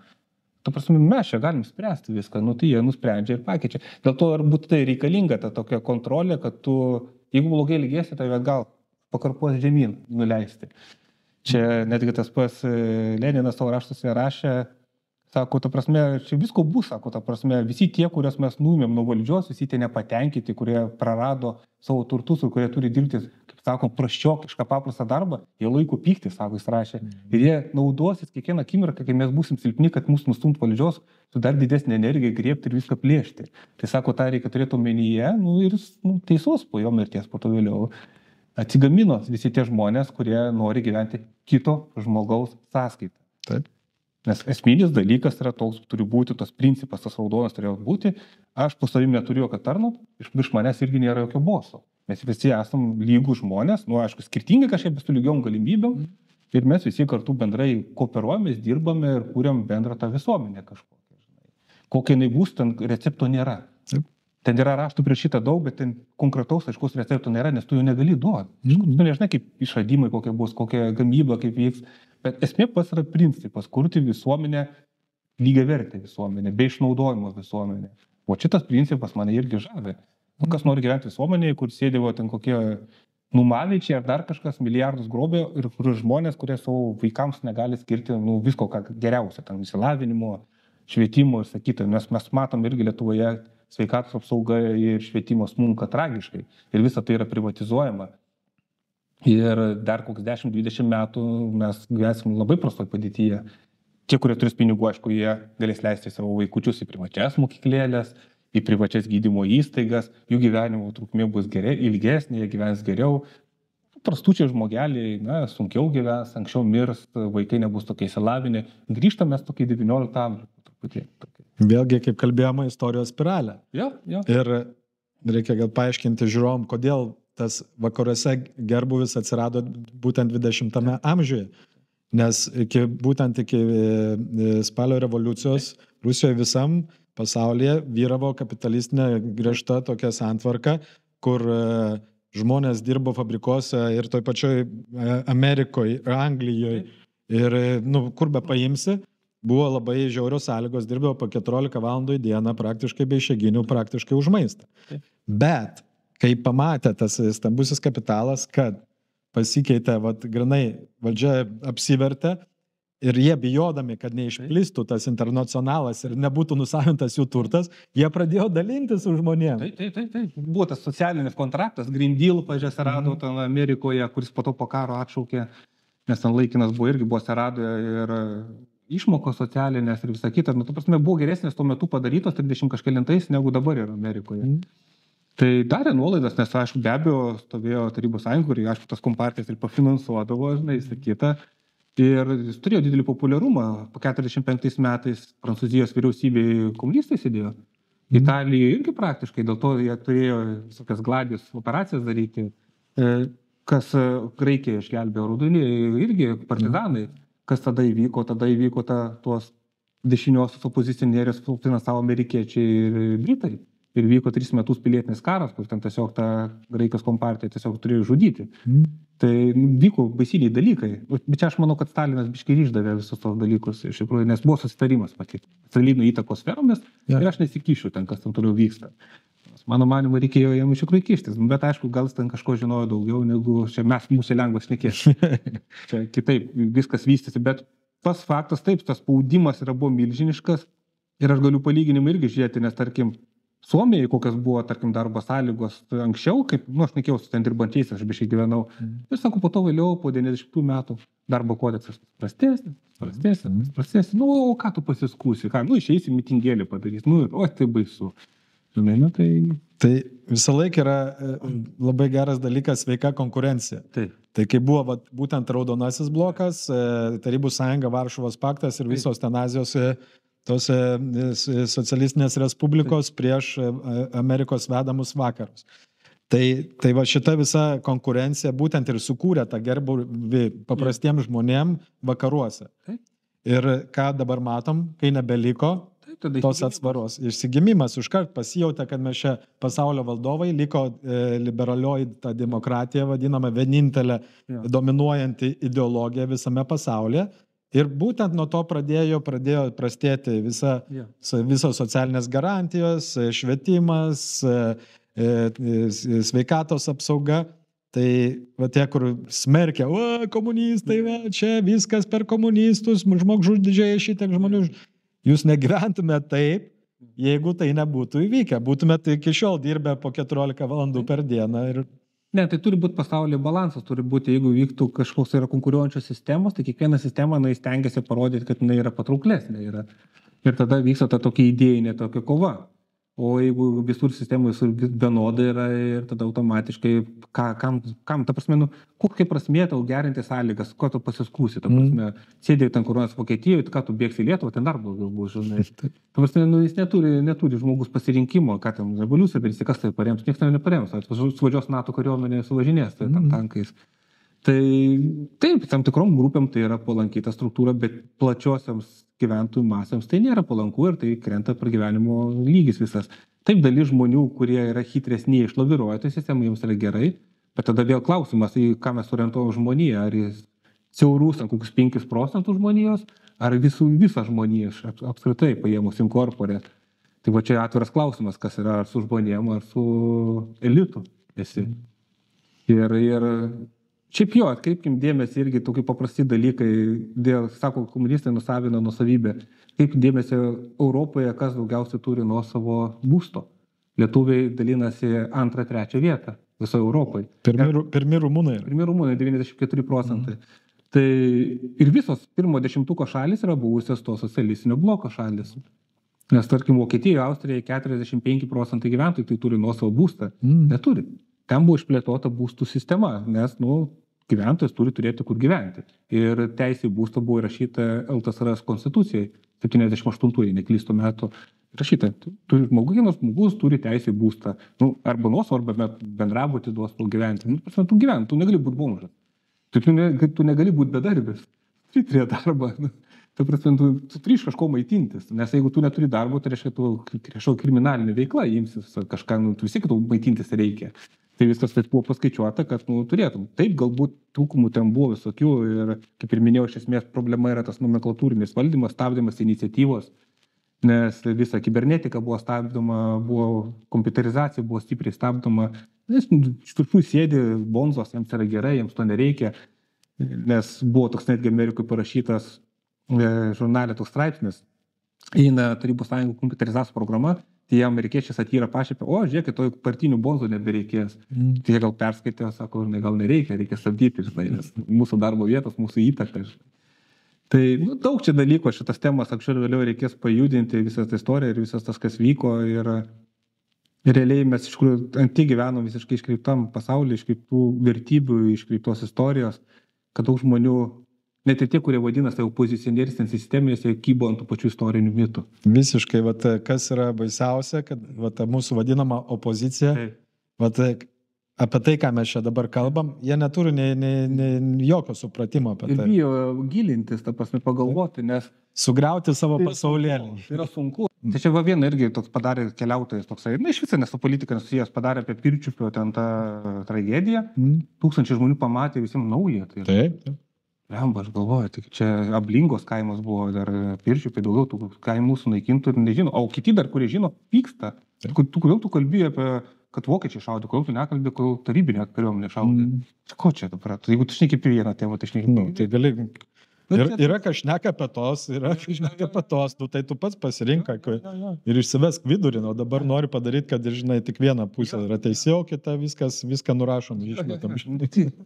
Ta prasme, mes čia galim spręsti viską, tai jie nusprendžia ir pakeičia. Dėl to ir būtų tai reikalinga ta tokia kontrolė, kad tu, jeigu blogai ilgėsi, tai gal pakarpos žemyn nuleisti. Čia netgi tas pas Leninas savo raštuose rašė, sako, ta prasme, čia visko bus, sako, ta prasme, visi tie, kuriuos mes nuėmėm nuo valdžios, visi tie nepatenkinti, kurie prarado savo turtus ir kurie turi dirbti, kaip sako, prasčiokišką paprastą darbą, jie laiku pykti, sako, jis rašė. Ir jie naudosis kiekvieną akimirką, kai mes būsim silpni, kad mus nustumt valdžios, su dar didesnė energija griebti ir viską plėšti. Tai sako, tą reikia turėti omenyje, ir teisus po jo mirties, po to vėliau. Atsigamino visi tie žmonės, kurie nori gyventi kito žmogaus sąskaitą. Taip. Nes esminis dalykas yra toks, turi būti tas principas, tas raudonas turėjo būti, aš po savim neturiu jokio tarno, iš manęs irgi nėra jokio boso. Mes visi esam lygų žmonės, aišku, skirtingai kažkaip su lygiom galimybėm ir mes visi kartu bendrai kooperuojamės, dirbame ir kūrėm bendrą tą visuomenę kažkokią. Kokia jinai bus, ten recepto nėra. Ten yra raštų prieš šitą daug, bet ten konkretaus aiškus recepto nėra, nes tu jų negali duoti. Tu nežinai, kaip išradimai kokie bus, kokia gamyba, kaip vyks. Bet esmė pats yra principas, kurti visuomenę, lygiavertę visuomenę, be išnaudojimo visuomenę. O šitas principas mane irgi žavi. Kas nori gyventi visuomenėje, kur sėdėvo ten kokie numavyčiai ar dar kažkas, milijardus grobė ir kur žmonės, kurie savo vaikams negali skirti visko, ką geriausia, ten išsilavinimo, švietimo ir sakytų. Nes mes matom irgi Lietuvoje sveikatos apsauga ir švietimo smunka tragiškai. Ir visa tai yra privatizuojama. Ir dar koks 10-20 metų mes gyvesim labai prastoj padėtyje. Tie, kurie turės pinigų, aišku, jie galės leisti savo vaikučius į privačias mokyklėlės, į privačias gydymo įstaigas, jų gyvenimo trukmė bus ilgesnė, jie gyvens geriau. Prastučiai žmogeliai, sunkiau gyvens, anksčiau mirs, vaikai nebus tokie įsilavinę. Grįžtame mes tokiai 19 amžių. Vėlgi, kaip kalbėjome, istorijos spiralė. Jo. Ir reikia gal paaiškinti žiūrovom, kodėl tas vakaruose gerbuvis atsirado būtent 20 amžiuje. Nes būtent iki spalio revoliucijos Rusijoje visam pasaulyje vyravo kapitalistinė griežta tokia santvarka, kur žmonės dirbo fabrikuose ir toj pačioj Amerikoje, Anglijoje Ir, kur be paimsi, buvo labai žiaurios sąlygos, dirbdavo po 14 valandų į dieną, praktiškai be išeiginių, praktiškai už maistą. Bet, kai pamatė tas stambusis kapitalas, kad pasikeitė, grinai valdžia apsivertė, ir jie bijodami, kad neišplistų tas internacionalas ir nebūtų nusavintas jų turtas, jie pradėjo dalintis su žmonėms. Taip. Buvo tas socialinis kontraktas, Green Deal, pažiūrės, rado ten Amerikoje, kuris po to po karo atšaukė, nes ten laikinas buvo irgi buvo Seradoje ir išmokos socialinės ir visa kita. Tu prasme, buvo geresnės tuo metu padarytos 30 kažkelintais negu dabar yra Amerikoje. Tai darė nuolaidas, nes, aišku, be abejo, stovėjo Tarybų sąjunga, ir, aišku, tas kompartijas ir pafinansuodavo, žinai, sakyta. Ir jis turėjo didelį populiarumą. Po 45 metais Prancūzijos vyriausybėje komunistai sėdėjo. Italijoje irgi praktiškai, dėl to jie turėjo visokias gladius operacijas daryti. Kas Graikijoje išgelbėjo raudonieji, irgi partizanai. Kas tada įvyko tuos dešiniosios opozicionierius finansavo amerikiečiai ir britai. Ir vyko 3 metus pilietinis karas, kur ten tiesiog tą Graikijos kompartiją tiesiog turėjo žudyti. Tai vyko baisiniai dalykai. Bet čia aš manau, kad Stalinas biškai išdavė visus tos dalykus, iš tikrųjų, nes buvo susitarimas matyti. Stalinų įtakos sferomis ir aš nesikišiu ten, kas ten toliau vyksta. Mano manimu, reikėjo jam iš tikrųjų kištis. Bet aišku, gal ten kažko žinojo daugiau, negu čia mūsų lengva šnekės. Čia kitaip viskas vystėsi, bet pas faktas taip, tas spaudimas buvo milžiniškas ir aš galiu palyginimą irgi žiūrėti, nes tarkim, Suomijai, kokios buvo, tarkim, darbo sąlygos anksčiau, kaip, aš nekėjau su ten dirbančiais, aš biškai gyvenau. Ir sako, po to vėliau, po 90 metų, darbo kodeksas prastesnis. O ką tu pasiskūsi? Išeisi mitingėlį padarys. Tai baisu. Žinai, Tai visą laiką yra labai geras dalykas sveika konkurencija. Taip. Tai kai buvo būtent Raudonasis blokas, Tarybų sąjunga, Varšuvos paktas ir visos ten Azijos tos socialistinės respublikos prieš Amerikos vedamus vakarus. Tai va šita visa konkurencija būtent ir sukūrė tą gerbūvį paprastiems žmonėms vakaruose. Ir ką dabar matom, kai nebeliko tos atsvaros. Išsigimimas užkart pasijautė, kad mes čia pasaulio valdovai, liko liberalioji ta demokratija, vadinama vienintelė dominuojanti ideologija visame pasaulyje. Ir būtent nuo to pradėjo prastėti visos socialinės garantijos, švietimas, sveikatos apsauga. Tai tie, kur smerkia, komunistai, čia viskas per komunistus, žmogžudžiai šitiek žmonių. Jūs negyventume taip, jeigu tai nebūtų įvykę. Būtume tai iki šiol dirbę po 14 valandų per dieną. Ne, tai turi būti pasaulyje balansas, turi būti, jeigu vyktų kažkoks yra konkuruojančios sistemos, tai kiekviena sistema stengiasi parodyti, kad jinai yra patrauklesnė. Ir tada vyksta ta tokia idėjinė tokia kova. O jeigu visur sistemų vienodai yra ir tada automatiškai, kam, ta prasme, kokia prasmė tau gerinti sąlygas, ko tu pasiskūsi, ta prasme, sėdėjai ten kur nors Vokietijoje, ką tu bėgsi į Lietuvą, ten dar blogiau bus, žinai. Ta prasme, jis neturi žmogus pasirinkimo, ką tam revoliucija, bet kas tai parems, niekas neparems, suvažiuos NATO kariuomenė suvažinės tai tankais. Tai taip, tam tikrom grupėm tai yra palanki ta struktūra, bet plačiosiams gyventojų masėms tai nėra palanku ir tai krenta pragyvenimo lygis visas. Taip, dalis žmonių, kurie yra hitresni, išlaviruoja tą sistemą, jiems yra gerai, bet tada vėl klausimas, į ką mes orientuojam žmoniją, ar jis siaurus, kokius 5% žmonijos, ar visą žmoniją apskritai paėmus inkorporė. Tai va čia atviras klausimas, kas yra ar su žmonėm, ar su elitu esi. Ir šiaip jo, atkreipkim dėmesį irgi tokie paprasti dalykai, sako, komunistai nusavino nuosavybę. Kaip dėmesį Europoje, kas daugiausiai turi nuo savo būsto. Lietuviai dalinasi 2-3 vietą visoje Europoje. Pirmi rumunai. Pirmi rumunai 94%. Tai ir visos pirmo 10 šalis yra buvusios to socialistinio bloko šalis. Nes tarkim Vokietijoje, Austrijoje 45% gyventojų tai turi nuo savo būstą. Neturi. Ten buvo išplėtota būstų sistema, nes, gyventojas turi turėti kur gyventi. Ir teisė į būstą buvo įrašyta LTSRS konstitucijai 78, neklystu metu. Rašyta, žmogus turi teisę į būstą. Arba nuosavą, arba bendrabutį duos tau gyventi. Tu gyventi, tu negali būti bomžas. Tu negali būti bedarbis. Tu turi darbą. Ta prasme, tu turi iš kažko maitintis. Nes jeigu tu neturi darbo, tai reiškia, tu kažko kriminalinė veikla imsis kažką, tu visi kitų maitintis reikia. Tai viskas taip buvo paskaičiuota, kad turėtum. Taip, galbūt trūkumų ten buvo visokių ir, kaip ir minėjau, iš esmės problema yra tas nomenklatūrinis valdymas, stabdymas iniciatyvos, nes visa kibernetika buvo stabdoma, buvo kompiuterizacija, buvo stipriai stabdoma. Nes iš tikrųjų sėdi bonzos, jiems yra gerai, jiems to nereikia, nes buvo toks netgi Amerikoje parašytas žurnalė toks straipsnis, eina Tarybų Sąjungų kompiuterizacijos programa, tai amerikiečiai satyra pašėpė, o žiūrėkit, to partinių bonzų nebereikės. Tai jie gal perskaitė, sako, gal nereikia, reikia stabdyti, žinai, nes mūsų darbo vietos, mūsų įtaka. Tai daug čia dalykų, šitas temas anksčiau ir vėliau reikės pajudinti visą tą istoriją ir visas tas, kas vyko. Ir realiai mes iš tikrųjų anti gyvenom visiškai iškreiptam pasaulyje, iškreiptų vertybių, iškreiptos istorijos, kad daug žmonių, net ir tie, kurie vadina save opozicionieriais, sisteminės, jie kybo ant tų pačių istorinių mitų. Visiškai, kas yra baisiausia, kad mūsų vadinama opozicija, apie tai, ką mes čia dabar kalbam, jie neturi jokio supratimo apie tai. Ir bijo gilintis, ta prasme, pagalvoti, nes sugriauti savo pasaulėlį. Tai yra sunku. Tai čia viena irgi toks padarė keliautojas toksai, iš viso nesu politika nesusijęs, padarė apie Pirčiupio ten tą tragediją. Tūkstančiai žmonių pamatė visiems naują. Taip. Lemba, aš galvoju, tai čia Ablingos kaimas buvo, dar Pirčiupiai daugiau tų kaimų sunaikintų ir nežino. O kiti dar, kurie žino, pyksta. Kodėl tu kalbėjai apie, kad vokiečiai šaudė, kodėl tu nekalbėjai, kodėl tarybinė kariuomenė šaudė. Ko čia dabar? Jeigu tu šneki apie vieną temą, tai šneki. Tai gali... Yra kažneka apie tos, yra kažneka apie tos, tai tu pats pasirink ir išsivesk vidurį, o dabar nori padaryti, kad, žinai, tik viena pusė yra teisė, o kita viską nurašom.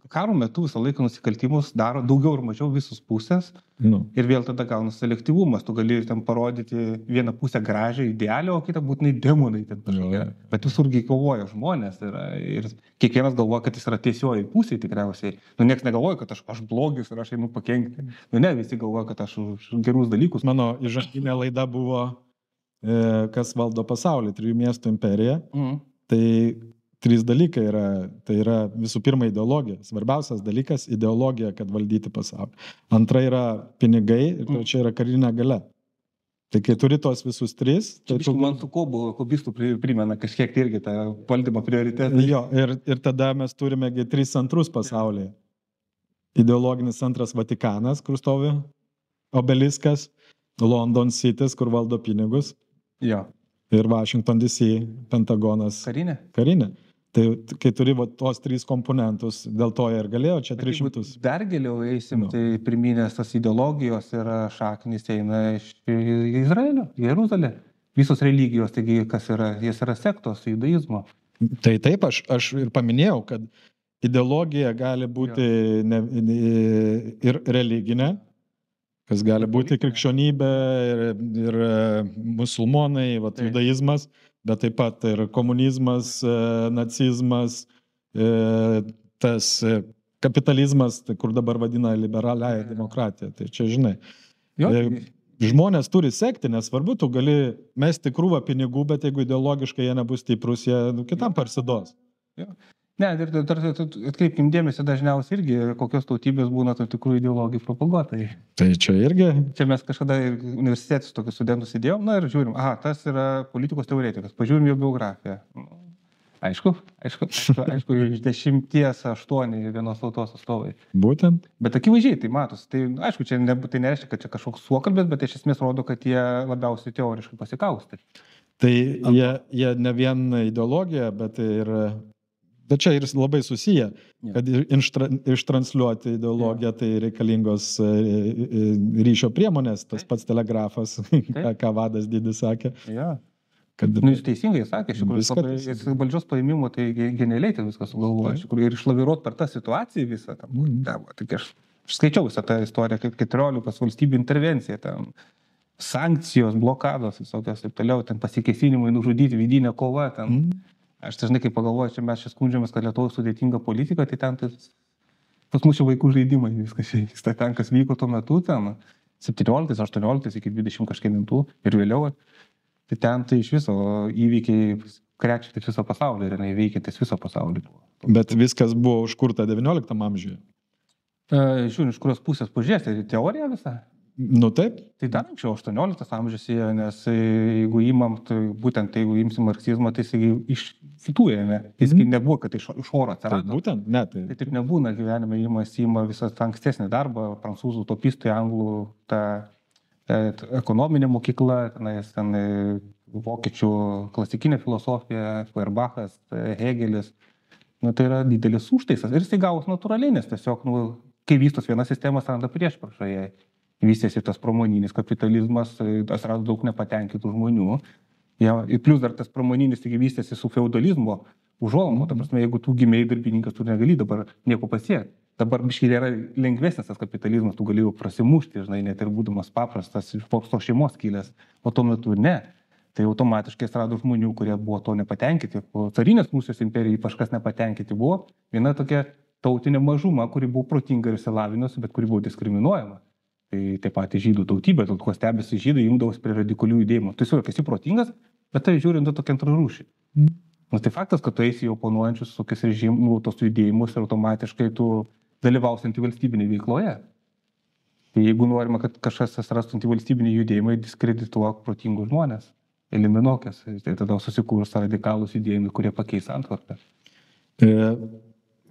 Karo metu visą laiką nusikaltimus daro daugiau ir mažiau visus pusės ir vėl tada gauna selektyvumas, tu gali ten parodyti vieną pusę gražią, idealią, o kitą būtinai demonai. Bet visurgi kovoja žmonės ir kiekvienas galvoja, kad jis yra tiesioji pusė tikriausiai. Niekas negalvoja, kad aš blogis ir aš einu pakenkti. Ne, visi galvoja, kad aš už gerus dalykus. Mano įžanginė laida buvo kas valdo pasaulį, 3 miestų imperija. Tai 3 dalykai yra. Tai yra visų pirma ideologija. Svarbiausias dalykas - ideologija, kad valdyti pasaulį. Antra yra pinigai ir trečia yra karinė galia. Tai kai turi tos visus 3... Tai man su kobistų primena kažkiek irgi tą valdymo prioritetą. Jo, ir tada mes turime 3 centrus pasaulyje. Ideologinis centras Vatikanas, kur stovi obeliskas, London Cities, kur valdo pinigus, ir Washington DC, Pentagonas. Karinė. Tai kai turi tos 3 komponentus, dėl to ir galėjo čia 300. Dar giliau eisim, tai pirminės tas ideologijos ir šaknis eina iš Izraelio, Jeruzalė. Visos religijos, taigi kas yra, jas yra sektos, judaizmo. Tai taip, aš ir paminėjau, kad ideologija gali būti ir religinė, kas gali būti krikščionybė ir musulmonai, judaizmas, bet taip pat ir komunizmas, nacizmas, tas kapitalizmas, kur dabar vadina liberaliąją demokratiją. Tai čia žinai. Žmonės turi sekti, nesvarbu, tu gali mesti krūvą pinigų, bet jeigu ideologiškai jie nebus stiprus, jie kitam parsiduos. Ne, ir atkreipkim dėmesį dažniausiai irgi, kokios tautybės būna tam tikrų ideologijų propaguotojai. Tai čia irgi. Čia mes kažkada universitetus tokius studentus įdėjom, ir žiūrim, tas yra politikos teoretikas, pažiūrim jo biografiją. Aišku, iš 10-8 vienos tautos atstovai. Būtent. Bet akivaizdžiai tai matosi. Tai aišku, tai nereiškia, kad čia kažkoks suokalbės, bet iš esmės rodo, kad jie labiausiai teoriškai pasikausti. Tai jie ne vien ideologija, bet čia ir labai susiję, kad ištransliuoti ideologiją, tai reikalingos ryšio priemonės, tas pats telegrafas, ką vadas didis sakė. Jis teisingai sakė, iš valdžios paėmimo, tai genialiai tai viskas sugalvoja, ir išlaviruot per tą situaciją visą. Aš skaičiau visą tą istoriją, kaip 14 valstybių intervencija, sankcijos, blokados, visokios taip toliau, pasikėsinimai, nužudyti, vidinė kova. Aš dažnai, kai pagalvoju, čia mes čia skundžiamės, kad Lietuvoje sudėtinga politika, tai ten pas mūsų vaikų žaidimai viskas vyksta. Ten, kas vyko tuo metu, 17, 18 iki 20 kažkėlintų ir vėliau, tai ten tai iš viso įvykiai krečia viso pasaulio ir veikiantis viso pasaulio. Bet viskas buvo užkurta 19 amžiuje. Žiūrint, iš kurios pusės pažiūrėsi, teorija visą? Nu taip. Tai dar anksčiau 18 amžius ėjo, nes jeigu įmam, tai būtent jeigu imsim marksizmą, tai jis iš kitų ėmė. Jis nebuvo, kad iš oro Tai atsirado. būtent, ne, Tai taip nebūna gyvenime, įma visą tą ankstesnį darbą, prancūzų topistų, anglų, ta ekonominė mokykla, ten vokiečių klasikinė filosofija, Feuerbachas, Hegelis. Tai yra didelis užtaisas ir jisai gavos natūraliai, nes tiesiog, kai vystos viena sistema, atsiranda priešprieša jai. Vystėsi tas pramoninis kapitalizmas, atsirado daug nepatenkintų žmonių. Ir plus dar tas pramoninis vystėsi su feudalizmo užuomu. Ta prasme, jeigu tu gimėjai darbininkas, tu negali dabar nieko pasiekti. Dabar biškai yra lengvesnis tas kapitalizmas, tu gali jau prasimušti, žinai, net ir būdamas paprastas iš popso šeimos kilęs, o tuo metu ne. Tai automatiškai atsirado žmonių, kurie buvo to nepatenkinti. Po carinės Rusijos imperijai ypač kas nepatenkinti buvo viena tokia tautinė mažuma, kuri buvo protinga ir išsilavinusi, bet kuri buvo diskriminuojama. Tai taip pat žydų tautybė, dėl ko stebėsi žydai imdavos prie radikalių judėjimų. Tai tiesiog esi protingas, bet tai žiūrint tokia antrarūšį. Tai faktas, kad tu eisi į oponuojančius tokius tos judėjimus ir automatiškai tu dalyvausi antivalstybinėje veikloje. Tai jeigu norima, kad kažkas atsirastų antivalstybiniai judėjimai, diskredituok protingus žmonės, eliminuokės. Tai tada susikūrus radikalūs judėjimai, kurie pakeis santvarką.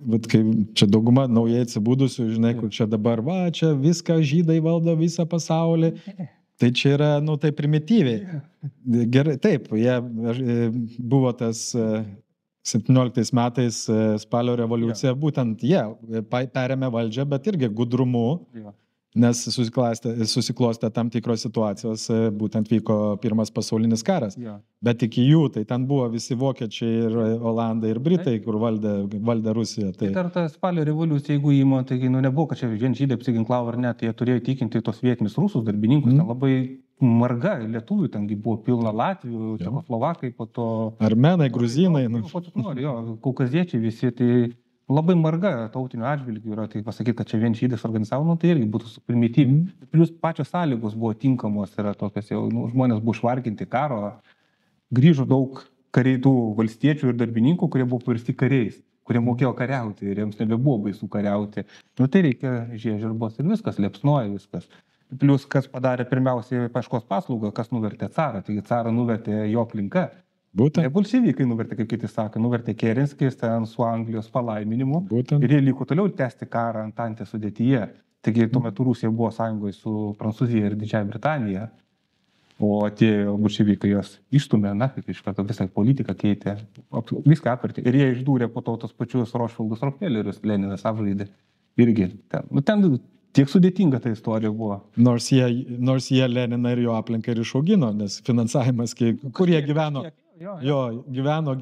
Bet kai čia dauguma naujai atsibūdusių, žinai, kur čia dabar, čia viską žydai valdo visą pasaulį, tai čia yra, tai primityviai. Gerai, taip, buvo tas 17 metais spalio revoliucija, būtent jie perėmė valdžią, bet irgi gudrumu, nes susiklostė tam tikros situacijos, būtent vyko Pirmas pasaulinis karas. Bet iki jų, tai ten buvo visi vokiečiai ir olandai ir britai, kur valdė Rusiją. Tai dar ta spalio revoliucija, jeigu įmo, tai nebuvo, kad čia vien žydai apsiginklavo ar ne, tai jie turėjo įtikinti tos vietinius rusus darbininkus, ten labai marga lietuvių, tengi buvo pilna Latvių, čekoslovakai, po to... Armenai, gruzinai. Kaukaziečiai visi, tai... Labai marga tautinių atžvilgių yra, tai pasakyti, kad čia vien žydais organizavo, tai irgi būtų primityvi. Plius pačios sąlygos buvo tinkamos, yra tokios jau, žmonės buvo išvarginti karo, grįžo daug tų valstiečių ir darbininkų, kurie buvo pavirsti kariais, kurie mokėjo kariauti ir jiems nebebuvo baisu kariauti. Tai reikia žiežirbos ir viskas, liepsnoja viskas. Plius, kas padarė pirmiausiai paieškos paslaugą, kas nuvertė carą, taigi carą nuvertė jo aplinka. Būtent. Bolševikai nuvertė, kaip kiti sako, nuvertė Kerenskis ten su Anglijos palaiminimu. Būtent. Ir jie liko toliau tęsti karą Antantės sudėtyje. Taigi tuo metu Rusija buvo sąjungoje su Prancūzija ir Didžiąja Britanija, o atėjo bolševikai jos išstumė, iš karto visą politiką keitė, viską apvertė. Ir jie išdūrė po to tos pačius Rošvaldus Rokfellerius, Leninas apžaidė. Irgi ten tiek sudėtinga ta istorija buvo. Nors jie Leniną ir jo aplinką ir išaugino, nes finansavimas, kur jie gyveno. Gyveno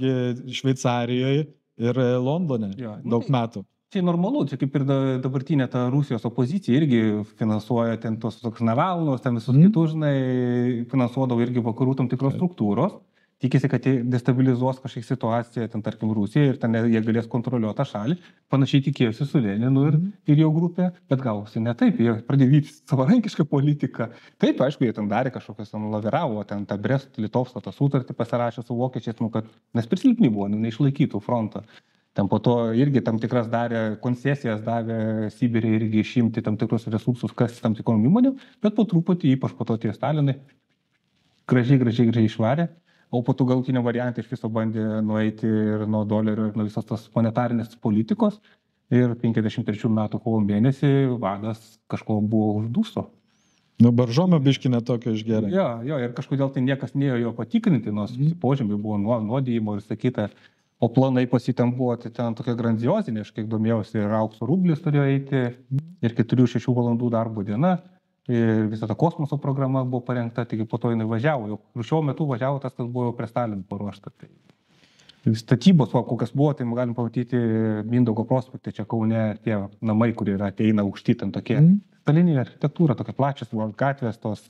Šveicarijoje ir Londone daug metų. Čia normalu, čia kaip ir dabartinė ta Rusijos opozicija irgi finansuoja ten tos Navalnos, ten visus kitus, žinai, finansuodavo irgi vakarų tam tikros struktūros. Tikisi, kad jie destabilizuos kažkiek situaciją, ten tarkim Rusija, ir ten jie galės kontroliuoti tą šalį. Panašiai tikėjosi su Leninu ir jo grupė, bet gavosi ne taip, jie pradėjo vykti savarankišką politiką. Taip, aišku, jie ten darė kažkokias, laviravo, ten tą Brest-Litovsko tą sutartį pasirašė su vokiečiais, kad nes prisilpni buvo, neišlaikytų frontą. Ten po to irgi tam tikras darė koncesijas, davė Sibirį irgi išimti tam tikrus resursus, kas tam tikrom įmonėm, bet po truputį, ypač po to tie Stalinai, gražiai išvarė. O po to galutinio variantą iš viso bandė nueiti ir nuo dolerio ir nuo visos tos monetarinės politikos. Ir 53 metų kovo mėnesį vadas kažko buvo užduso. Baržomio biškinę tokio išgeria. Jo, ir kažkodėl tai niekas neėjo jo patikrinti, nors požymiai buvo nuodijimo ir sakyta. O planai pas jį ten buvo, tai ten tokia grandiozinė, aš kiek domėjausi, ir aukso rublis turėjo eiti, ir 4-6 valandų darbo diena. Ir visa ta kosmoso programa buvo parengta, taigi po to jinai važiavo. Jau Chruščiovo metu važiavo tas, kas buvo jau prie Stalino paruošta. Tai statybos, kokias buvo, tai galim pamatyti Mindaugo prospekte, čia Kaune tie namai, kurie ateina aukšti, ten tokie stalinė architektūra, tokia plačias gatvės, tos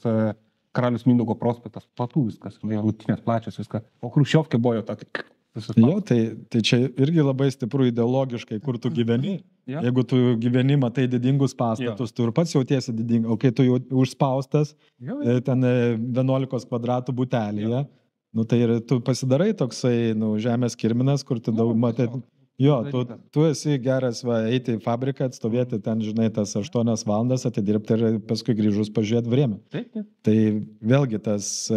Karalius Mindaugo prospektas, platų viskas, rutinės plačias viskas. O Chruščiovkė buvo jau tokia. Jo, tai čia irgi labai stipru ideologiškai, kur tu gyveni. Jeigu tu gyveni, matai didingus pastatus, tu ir pats jautiesi didingai, o kai tu jau užspaustas, ten 11 kvadratų butelėje, tai ir tu pasidarai toksai žemės kirminas, kur tu daug matai Jo, tu esi geras eiti į fabriką, atstovėti ten, žinai, tas 8 valandas atidirbti ir paskui grįžus pažiūrėti vrėmę. Taip. Tai vėlgi tas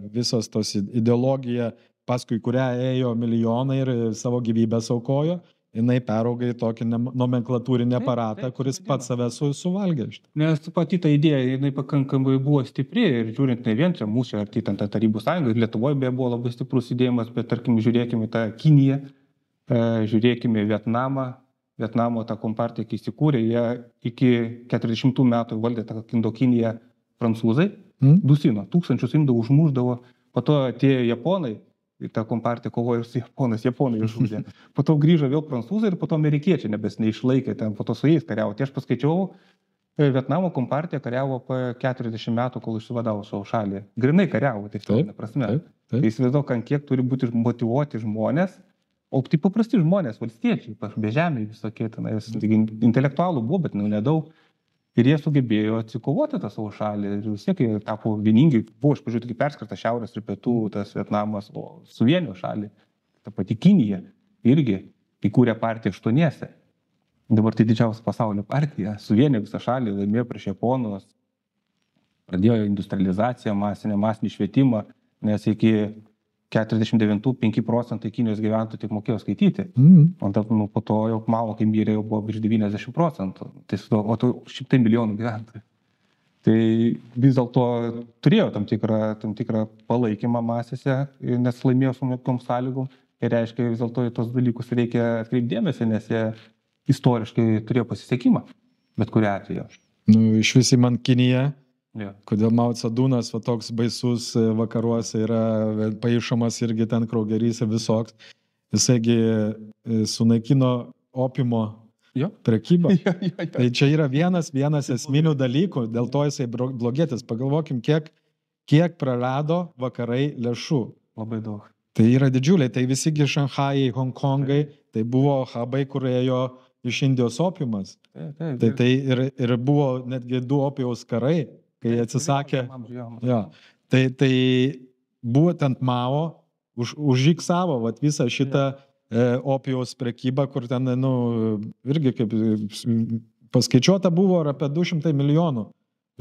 visos tos ideologija, paskui kurią ėjo milijonai ir savo gyvybę aukojo, jinai perauga į tokį nomenklatūrinį aparatą, kuris pats save suvalgė. Nes pati ta idėja, jinai pakankamai buvo stipri ir žiūrint ne vien čia mūsų, ar tai ten ta Tarybų sąjunga, ir Lietuvoje beje buvo labai stiprus judėjimas, bet tarkim žiūrėkime tą Kiniją, žiūrėkime Vietnamo tą kompartiją, kai įsikūrė, jie iki 40 metų valdė tą Indokiniją prancūzai, dusino, tūkstančius imdavo, užmuždavo, po to atėjo japonai, ta kompartija kovojo ir su japonai žudė. Po to grįžo vėl prancūzai ir po to amerikiečiai neišlaikė, ten po to su jais kariavo. Tai aš paskaičiau, Vietnamo kompartija kariavo po 40 metų, kol išsivadavo savo šalį. Grinai kariavo, tai prasme. Tai įsivaizduok, kiek turi būti motyvuoti žmonės, o tai paprasti žmonės, valstiečiai, bežemiai visokie, intelektualų buvo, bet nedaug. Ir jie sugebėjo atsikovoti tą savo šalį ir vis tiek jie tapo vieningi, buvo iš pradžių perskrata šiaurės ir pietų, tas Vietnamas, o suvienijo šalį. Ta pati Kinija irgi įkūrė partiją 8. Dabar tai didžiausia pasaulio partija, suvienijo visą šalį, laimėjo prieš japonus, pradėjo industrializaciją, masinį švietimą, nes iki 49 5% Kinijos gyventojų tik mokėjo skaityti. O po to jau Mao, kai mirė, jau buvo virš 90%. O to 100 milijonų gyventojų. Tai vis dėlto turėjo tam tikrą palaikymą masėse, nes laimėjo su tokiom sąlygom. Ir reiškia, vis dėlto į tos dalykus reikia atkreipdėmėsi, nes jie istoriškai turėjo pasisekimą. Bet kuriuo atveju. Iš visi man Kinija. Kodėl Mao Cedūnas toks baisus vakaruose yra paaišomas irgi ten kraugerys ir visoks. Jisaigi sunaikino opimo prekybą. Tai čia yra vienas esminių dalykų, dėl to jisai blogėtis. Pagalvokim, kiek prarado vakarai lėšų. Labai daug. Tai yra didžiuliai, tai visigi Šanchajai, Hongkongai, tai buvo hubai, kur ėjo iš Indijos opiumas. Tai ir buvo netgi 2 opijaus karai. Kai atsisakė, tai būtent Mao užžiksavo visą šitą opijaus prekybą, kur ten, irgi kaip paskaičiuota buvo apie 200 milijonų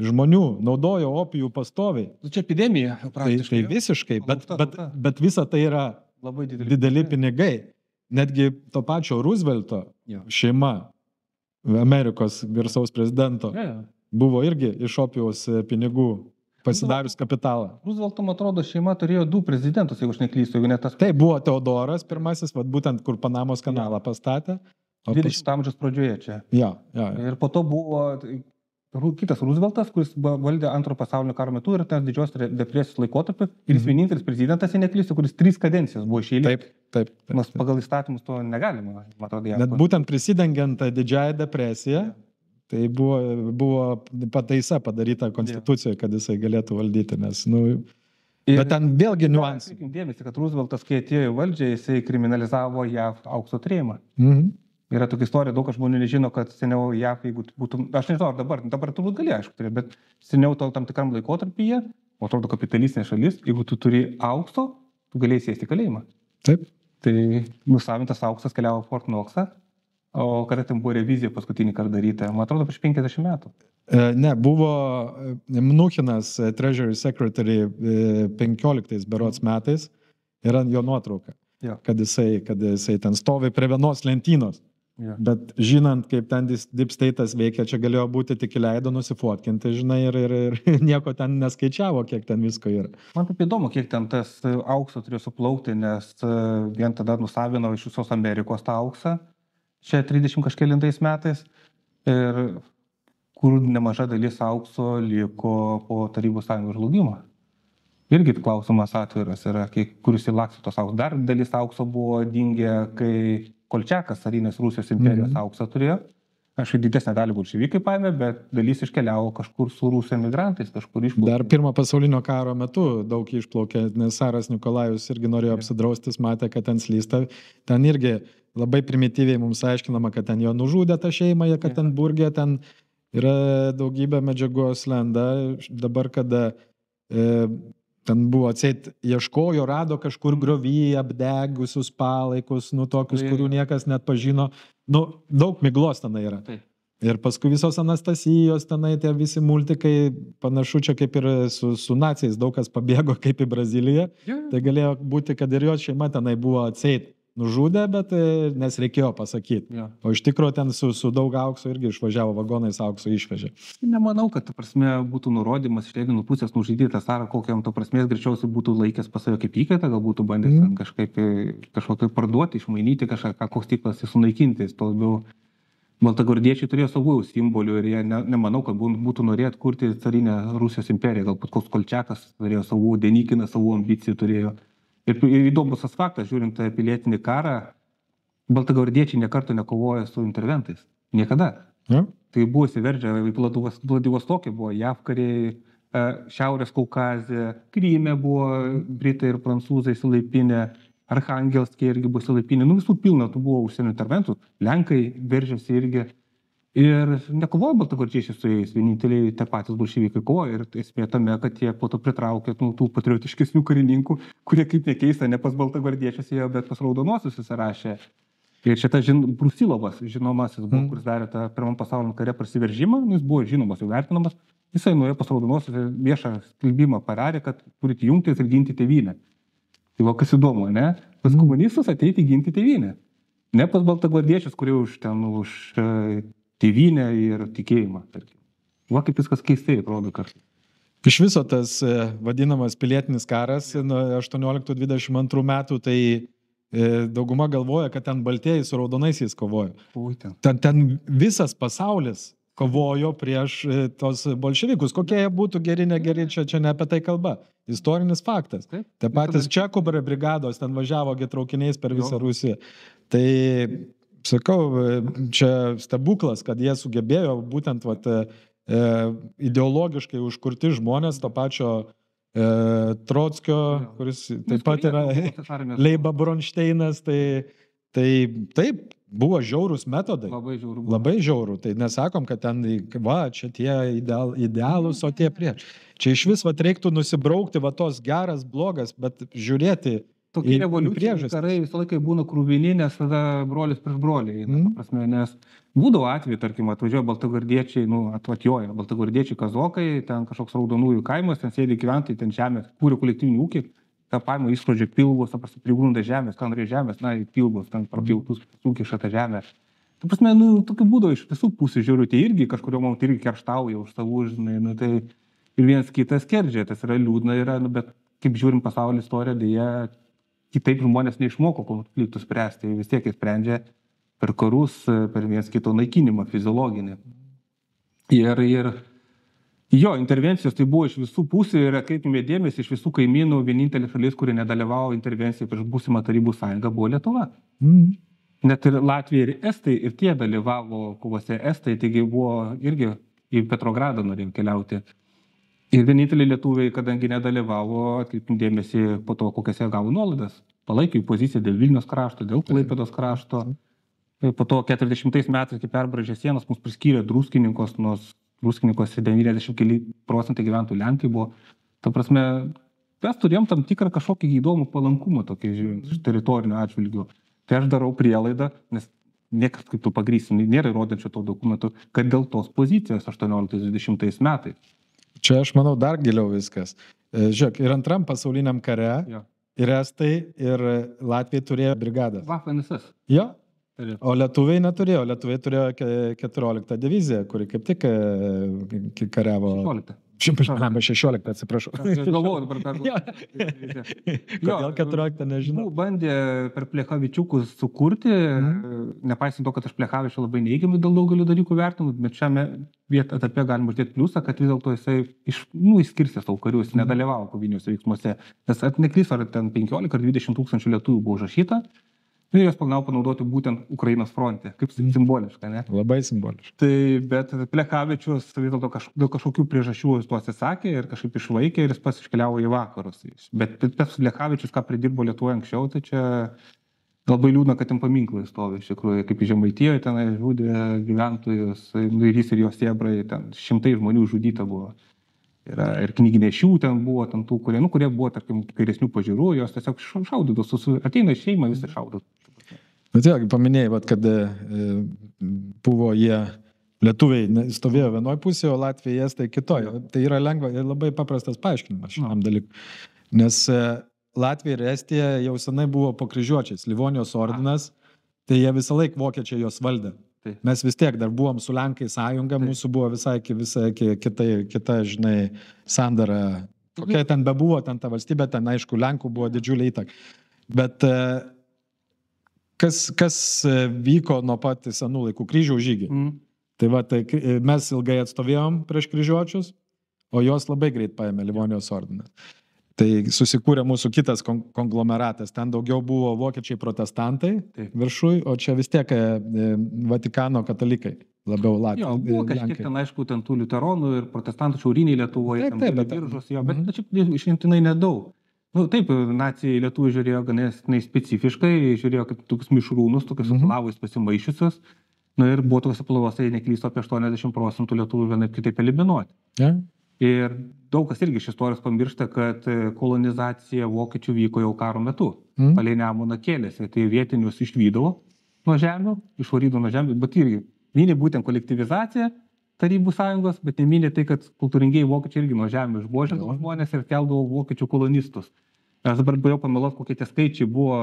žmonių naudojo opijų pastoviai. Čia epidemija praktiškai. Tai visiškai, bet visa tai yra labai dideli pinigai. Netgi to pačio Roosevelto šeima, Amerikos garsaus prezidento, buvo irgi iš opijaus pinigų pasidarius kapitalą. Roosevelto, man atrodo, šeima turėjo 2 prezidentus, jeigu aš neklystu, jeigu ne tas. Tai buvo Teodoras pirmasis, būtent kur Panamos kanalą pastatė. 20 amžiaus pradžioje čia. Ja. Ir po to buvo kitas Rooseveltas, kuris valdė Antrojo pasaulinio karo metu ir ten didžios depresijos laikotarpiu. Ir jis vienintelis prezidentas, jei neklystu, kuris 3 kadencijas buvo iš eilės. Taip. Nors pagal įstatymus to negalima, man atrodo. Net būtent prisidengiant didžiąją depresiją, tai buvo pataisa padaryta konstitucijoje, kad jisai galėtų valdyti, nes, bet ten vėlgi niuansai. Dėmesį, kad Rooseveltas, kai atėjo į valdžią, jisai kriminalizavo JAV aukso trėmimą. Yra tokia istorija, daug žmonių nežino, kad seniau JAV, jeigu būtų, aš nežinau, dabar turbūt gali, aišku, bet seniau tam tikram laikotarpyje, o atrodo kapitalistinė šalis, jeigu tu turi aukso, tu galėjai sėsti kalėjimą. Taip. Tai nusavintas auksas keliavo Fort Knoxą. O kada ten buvo revizija paskutinį kartą daryta? Man atrodo, prieš 50 metų. Ne, buvo Mnuchinas, Treasury Secretary 15 berods metais, yra jo nuotrauka, kad jisai ten stovi prie vienos lentynos. Bet žinant, kaip ten Deep State'as veikia, čia galėjo būti tik įleido nusifotkinti, žinai, ir nieko ten neskaičiavo, kiek ten visko yra. Man taip įdomu, kiek ten tas aukso turėjo suplaukti, nes vien tada nusavino iš visos Amerikos tą auksą. Čia 30 kažkelintais metais ir kur nemaža dalis aukso liko po Tarybų sąjungos žlugimo. Irgi klausimas atviras yra, kur jis įlaksto tos aukso. Dar dalis aukso buvo dingę, kai Kolčiakas, carinės Rusijos imperijos auksą turėjo. Aš didesnę dalį bolševikai paėmė, bet dalis iškeliavo kažkur su rusų emigrantais, kažkur išplaukė. Dar Pirmo pasaulinio karo metu daug išplaukė, nes caras Nikolajus irgi norėjo apsidraustis, matė, kad ten slysta. Ten irgi labai primityviai mums aiškinama, kad ten jo nužudė tą šeimą, kad ten burgė, ten yra daugybė medžiagos lenda. Dabar, kada ten buvo atseit, ieškojo, rado kažkur griovyje apdegusius palaikus, tokius, kurių niekas net pažino. Daug miglos tenai yra. Taip. Ir paskui visos Anastasijos tenai, tie visi multikai, panašu čia kaip ir su naciais, daug kas pabėgo kaip į Braziliją. Tai galėjo būti, kad ir jos šeima tenai buvo atseit nužudę, bet nes reikėjo pasakyti. O iš tikrųjų ten su daug aukso irgi išvažiavo, vagonais aukso išvežė. Nemanau, kad ta prasme būtų nurodymas iš Lenino pusės nužudyti tą Sarą, kokiam to prasmės greičiausiai būtų laikęs pas save kaip įkaitą, gal būtų bandęs kažkaip kažkokį parduoti, išmainyti kažką, koks tikslas sunaikinti. To labiau baltagvardiečiai turėjo savų simbolių ir jie nemanau, kad būtų norėję atkurti carinę Rusijos imperiją. Galbūt koks Kolčiakas turėjo savų, Denikinas savų ambicijų turėjo. Ir įdomus tas faktas, žiūrint pilietinį karą, baltagvardiečiai nekarto nekovojo su interventais. Niekada. Tai buvo įsiveržę, Vladivostokė buvo JAV kariai, Šiaurės Kaukazė, Kryme buvo britai ir prancūzai silaipinę, Archangelskė irgi buvo silaipinė. Visų pilna tų buvo užsienio interventų, Lenkai veržėsi irgi. Ir nekovojo baltagvardiečiai su jais, vieninteliai tie patys bolševikai kovojo. Ir esmė tame, kad jie po to pritraukė tų patriotiškesnių karininkų, kurie kaip nekeista, ne pas baltagvardiečius ėjo, bet pas raudonuosius susirašė. Ir šitas Brusilovas, žinomasis buvo, kuris darė tą Pirmam pasauliniam kare prasiveržimą, jis buvo žinomas, jau vertinamas. Jisai nuėjo pas raudonuosius ir viešą skelbimą padarė, kad turite jungtis ir ginti tėvynę. Tai va, kas įdomu, ne? Pas komunistus ateiti ginti tėvynę. Ne pas baltagvardiečius, kurie už tėvynę ir tikėjimą. Va, kaip viskas keistai atrodo kartais. Iš viso tas vadinamas pilietinis karas nuo 18-22 metų, tai dauguma galvoja, kad ten baltieji su raudonaisiais kovojo. Ten visas pasaulis kovojo prieš tos bolševikus. Kokie jie būtų geri, negeri, čia ne apie tai kalba. Istorinis faktas. Tie patys Čekų brigados ten važiavo traukiniais per visą Rusiją. Tai, sakau, čia stebuklas, kad jie sugebėjo būtent ideologiškai užkurti žmonės, to pačio Trockio, kuris taip pat yra Leiba Bronšteinas, tai taip, buvo žiaurūs metodai. Labai žiaurų. Tai nesakom, kad ten, čia tie idealūs, o tie prieš. Čia iš vis reiktų nusibraukti tos geras, blogas, bet žiūrėti tokie revoliucijos karai visą laiką būna krūvini, nes tada brolis prieš brolį. Nes būdavo atveju, tarkim, atvažiuoja baltagvardiečiai, atvažiuoja baltagvardiečiai kazokai, ten kažkoks raudonųjų kaimas, ten sėdi gyventojai, ten žemės, kūrė kolektyvinį ūkį. Ta paima išskrodžia pilvus, prigrūda žemės, ten rai žemės, pilvus, ten prapiltus, sukiša tą žemę. Ta prasme, tokiu būdu iš visų pusių žiūriu, tai irgi kažkurio momentu irgi kerštauja už savų, žinai, tai ir vienas kitas skerdžia, tas yra liūdna, bet kaip žiūrim pasaulio istoriją, dėja, kitaip žmonės neišmoko konfliktų spręsti, vis tiek jie sprendžia per karus, per vienas kito naikinimą fiziologinį. Ir jo, intervencijos tai buvo iš visų pusių ir atkreipkime dėmesį, iš visų kaimynų vienintelė šalis, kuri nedalyvavo intervencijoje prieš būsimą Tarybų sąjungą, buvo Lietuva. Net ir Latvija ir Estai, ir tie dalyvavo kovose. Estai, taigi buvo irgi į Petrogradą norėjo keliauti. Ir vieninteliai lietuviai, kadangi nedalyvavo, atkreipkime dėmesį po to, kokias jie gavo nuolaidas. Palaikė jų poziciją dėl Vilniaus krašto, dėl Klaipėdos krašto. Po to 40 metais, kai perbražė sienas, mus priskyrė Druskininkos, nors Druskininkose 90% gyventojų Lenkai buvo. Ta prasme, mes turėjom tam tikrą kažkokį įdomų palankumą tokį, žiūrint, iš teritorinio atžvilgių. Tai aš darau prielaidą, nes niekas kaip tu pagrysi, nėra įrodančio to dokumentų, kad dėl tos pozicijos 18-20 metais. Čia aš manau dar giliau viskas. Žiūrėk, ir Antram pasauliniam kare, ir Estai, ir Latvijai turėjo brigadas. NSS. Jo. O lietuviai neturėjo. Lietuviai turėjo 14 diviziją, kuri kaip tik kariavo. 16, atsiprašau. Galvoju dabar per... Kodėl 14, nežinau. Bandė per Plechavičiukus sukurti, nepaisant to, kad aš Plechavičių labai neigiamai dėl daugelių dalykų vertinu, bet šiame etape galima uždėti pliusą, kad vis dėlto jisai išskirstė savo karius, nedalyvavo koviniuose veiksmuose. Nes neklys, ar ten 15 ar 20 tūkstančių lietuvių buvo užrašyta. Ir jos planavo panaudoti būtent Ukrainos fronte, kaip simboliška, ne? Labai simboliška. Tai, bet Plechavičius vis dėlto dėl kažkokių priežasčių jis to atsisakė ir kažkaip išvaikė ir jis pats iškeliavo į vakarus. Bet Plechavičius, ką pridirbo Lietuvoje anksčiau, tai čia labai liūdna, kad ten paminklai stovi, iš tikrųjų, kaip Žemaitijoje tenai žudė gyventojus, ir jis ir jo sėbrai, ten šimtai žmonių žudyta buvo. ir knyginešių ten buvo, ten tų, kurie buvo, tarkim, kairesnių pažiūrų, jos tiesiog šaudydavo, ateina šeima, visą šaudo. Bet vėlgi paminėjai, kad buvo jie lietuviai stovėjo vienoje pusėje, o Latvija, Estai kitoje. Tai yra lengva ir labai paprastas paaiškinimas šiam dalykui. Nes Latvija ir Estija jau senai buvo po kryžiuočiais, Livonijos ordinas, tai jie visą laiką vokiečiai jos valdė. Mes vis tiek dar buvom su Lenkai sąjunga, mūsų buvo visai kita, žinai, sandara. Kokia ten bebuvo, ten ta valstybė, ten aišku, Lenkų buvo didžiulė įtaka. Bet kas vyko nuo pat senų laikų? Kryžiaus žygiai. Tai mes ilgai atstovėjom prieš kryžiuočius, o jos labai greit paėmė Livonijos ordinas. Tai susikūrė mūsų kitas konglomeratas. Ten daugiau buvo vokiečiai protestantai viršui, o čia vis tiek Vatikano katalikai labiau Latvijos. Jo, buvo kažkiek ten, aišku, ten tų liuteronų ir protestantų šiauriniai Lietuvoje, bet šiaip išimtinai nedaug. Taip, nacijai Lietuvai žiūrėjo ganėtinai specifiškai, žiūrėjo kaip tokius mišrūnus, tokius slavais pasimaišiusius. Ir buvo toks aplavos, tai neklysto apie 80% lietuvių vienaip kitaip eliminuoti. Ir daug kas irgi iš istorijos pamiršta, kad kolonizacija vokiečių vyko jau karo metu. Palei Nemuną kėlėsi, tai vietinius išvydavo nuo žemių, išvarydavo nuo žemių, bet irgi minė būtent kolektyvizacija Tarybų sąjungos, bet neminė tai, kad kultūringiai vokiečiai irgi nuo žemių išbuožindavo žmonės ir keldavo vokiečių kolonistus. Aš dabar buvau pameluoti, kokie tie skaičiai buvo,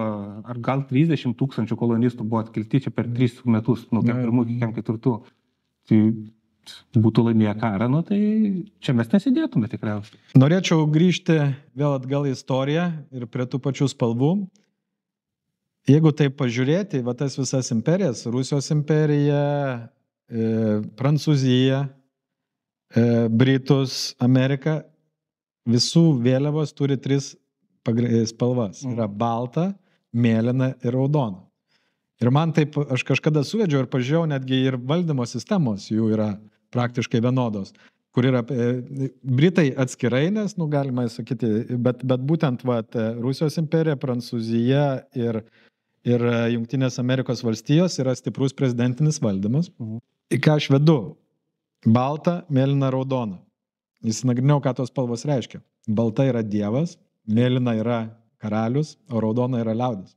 ar gal 30 000 kolonistų buvo atkelti čia per 3 metus, nuo 1 iki 4. Tai būtų laimėję karą, tai čia mes nesidėtume tikriausiai. Norėčiau grįžti vėl atgal į istoriją ir prie tų pačių spalvų. Jeigu taip pažiūrėti, tas visas imperijas, Rusijos imperija, Prancūzija, Britus, Amerika, visų vėliavos turi 3 spalvas. Yra balta, mėlyna ir raudona. Ir man taip, aš kažkada suvedžiau ir pažiūrėjau, netgi ir valdymo sistemos jų yra praktiškai vienodos. Kur yra Britai atskirai, nes, galima sakyti, bet būtent Rusijos imperija, Prancūzija ir Jungtinės Amerikos valstijos yra stiprus prezidentinis valdymas. Į ką aš vedu? Balta, mėlyna, raudona. Įsinagrinėjau, ką tos spalvos reiškia. Balta yra dievas, mėlyna yra karalius, o raudona yra liaudis.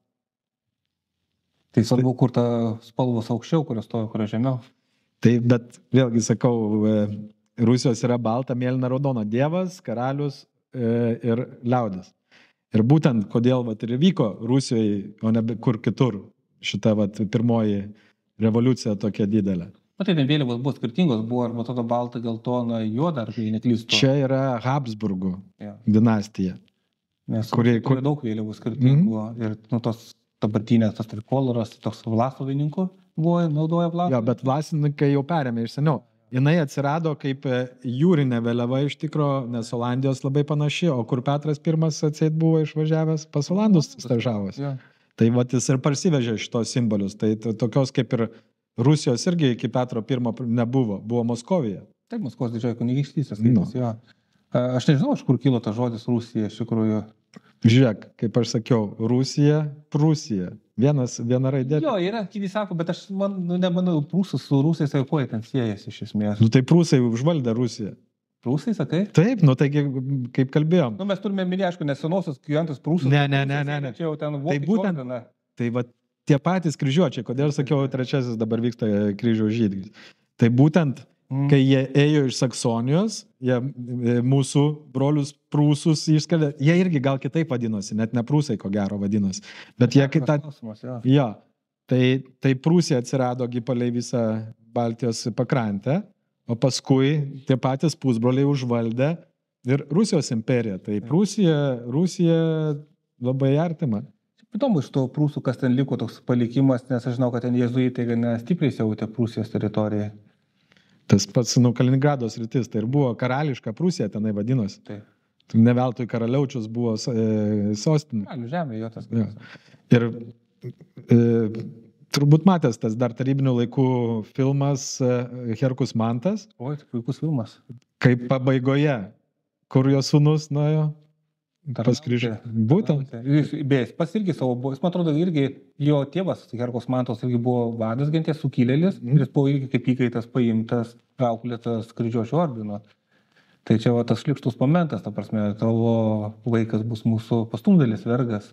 Tai svarbu, kur ta spalvos aukščiau, kurios stovi, kurios žemiau. Tai, bet vėlgi sakau, Rusijos yra balta, mėlyna, raudona. Dievas, karalius ir liaudis. Ir būtent kodėl ir vyko Rusijoje, o ne kur kitur šita pirmoji revoliucija tokia didelė. Tai ten vėliavos buvo skirtingos, buvo arba tada balta, geltona, juoda, ar kai neklystu. Čia yra Habsburgų dinastija. Nes kur daug vėliavų skirtingų ir tos dabartinės, tas trikoloras, toks Vlasovininkų buvo, naudoja Vlasovininkų. Jo, bet Vlasininkai jau perėmė iš seniau. Jinai atsirado kaip jūrinė vėliava iš tikro, nes Olandijos labai panaši, o kur Petras I atseit buvo išvažiavęs, pas Olandus stažavos. Tai jis ir parsivežė šitos simbolius. Tai tokios kaip ir Rusijos irgi iki Petro I nebuvo, buvo Moskovija. Taip, Maskvos didžioji kunigaikštystė. Aš nežinau, iš kur kilo tas žodis Rusija iš tikrųjų. Žiūrėk, kaip aš sakiau, Rusija, Prūsija. Viena raidė. Jo, yra, kiti sako, bet aš nemanau, prūsus su rusais, tai kuo jie ten siejasi iš esmės. Tai prūsai užvaldė Rusiją. Prūsai, sakai? Taip, taigi, kaip kalbėjom. Mes turime minėti, aišku, nesenosios gyventus prūsus. Ne. Čia jau ten tai būtent, tai tie patys kryžiuočiai, kodėl sakiau, 3 dabar vyksta kryžiaus žygis. Tai būtent, kai jie ėjo iš Saksonijos, mūsų brolius prūsus išskalė, jie irgi gal kitaip vadinosi, net ne prūsai, ko gero vadinosi. Bet jie tai Prūsija atsirado palei visą Baltijos pakrantę, o paskui tie patys pusbroliai užvaldė ir Rusijos imperiją. Tai Rusija labai artima. Įdomu iš to prūsų, kas ten liko toks palikimas, nes aš žinau, kad ten jėzuitai gana stipriai siautė Prūsijos teritoriją. Tas pats Kaliningrado sritis, tai ir buvo karališka Prūsija, tenai vadinosi. Taip. Ne veltui karaliaučius buvo sostinė. Žemė jo tas. Ir turbūt matęs tas dar tarybinių laikų filmas Herkus Mantas. Oi, tai puikus filmas. Kaip pabaigoje, kur jo sūnus nuėjo pas kryžių. Būtent. Jis pas irgi savo buvo, jis man atrodo irgi, jo tėvas Herkus Mantas irgi buvo vadas genties, sukilėlis, ir jis buvo irgi kaip įkaitas paimtas, auklėtas kryžiuočių ordino. Tai čia va tas šlykštus momentas, ta prasme, tavo vaikas bus mūsų pastumdėlis vergas.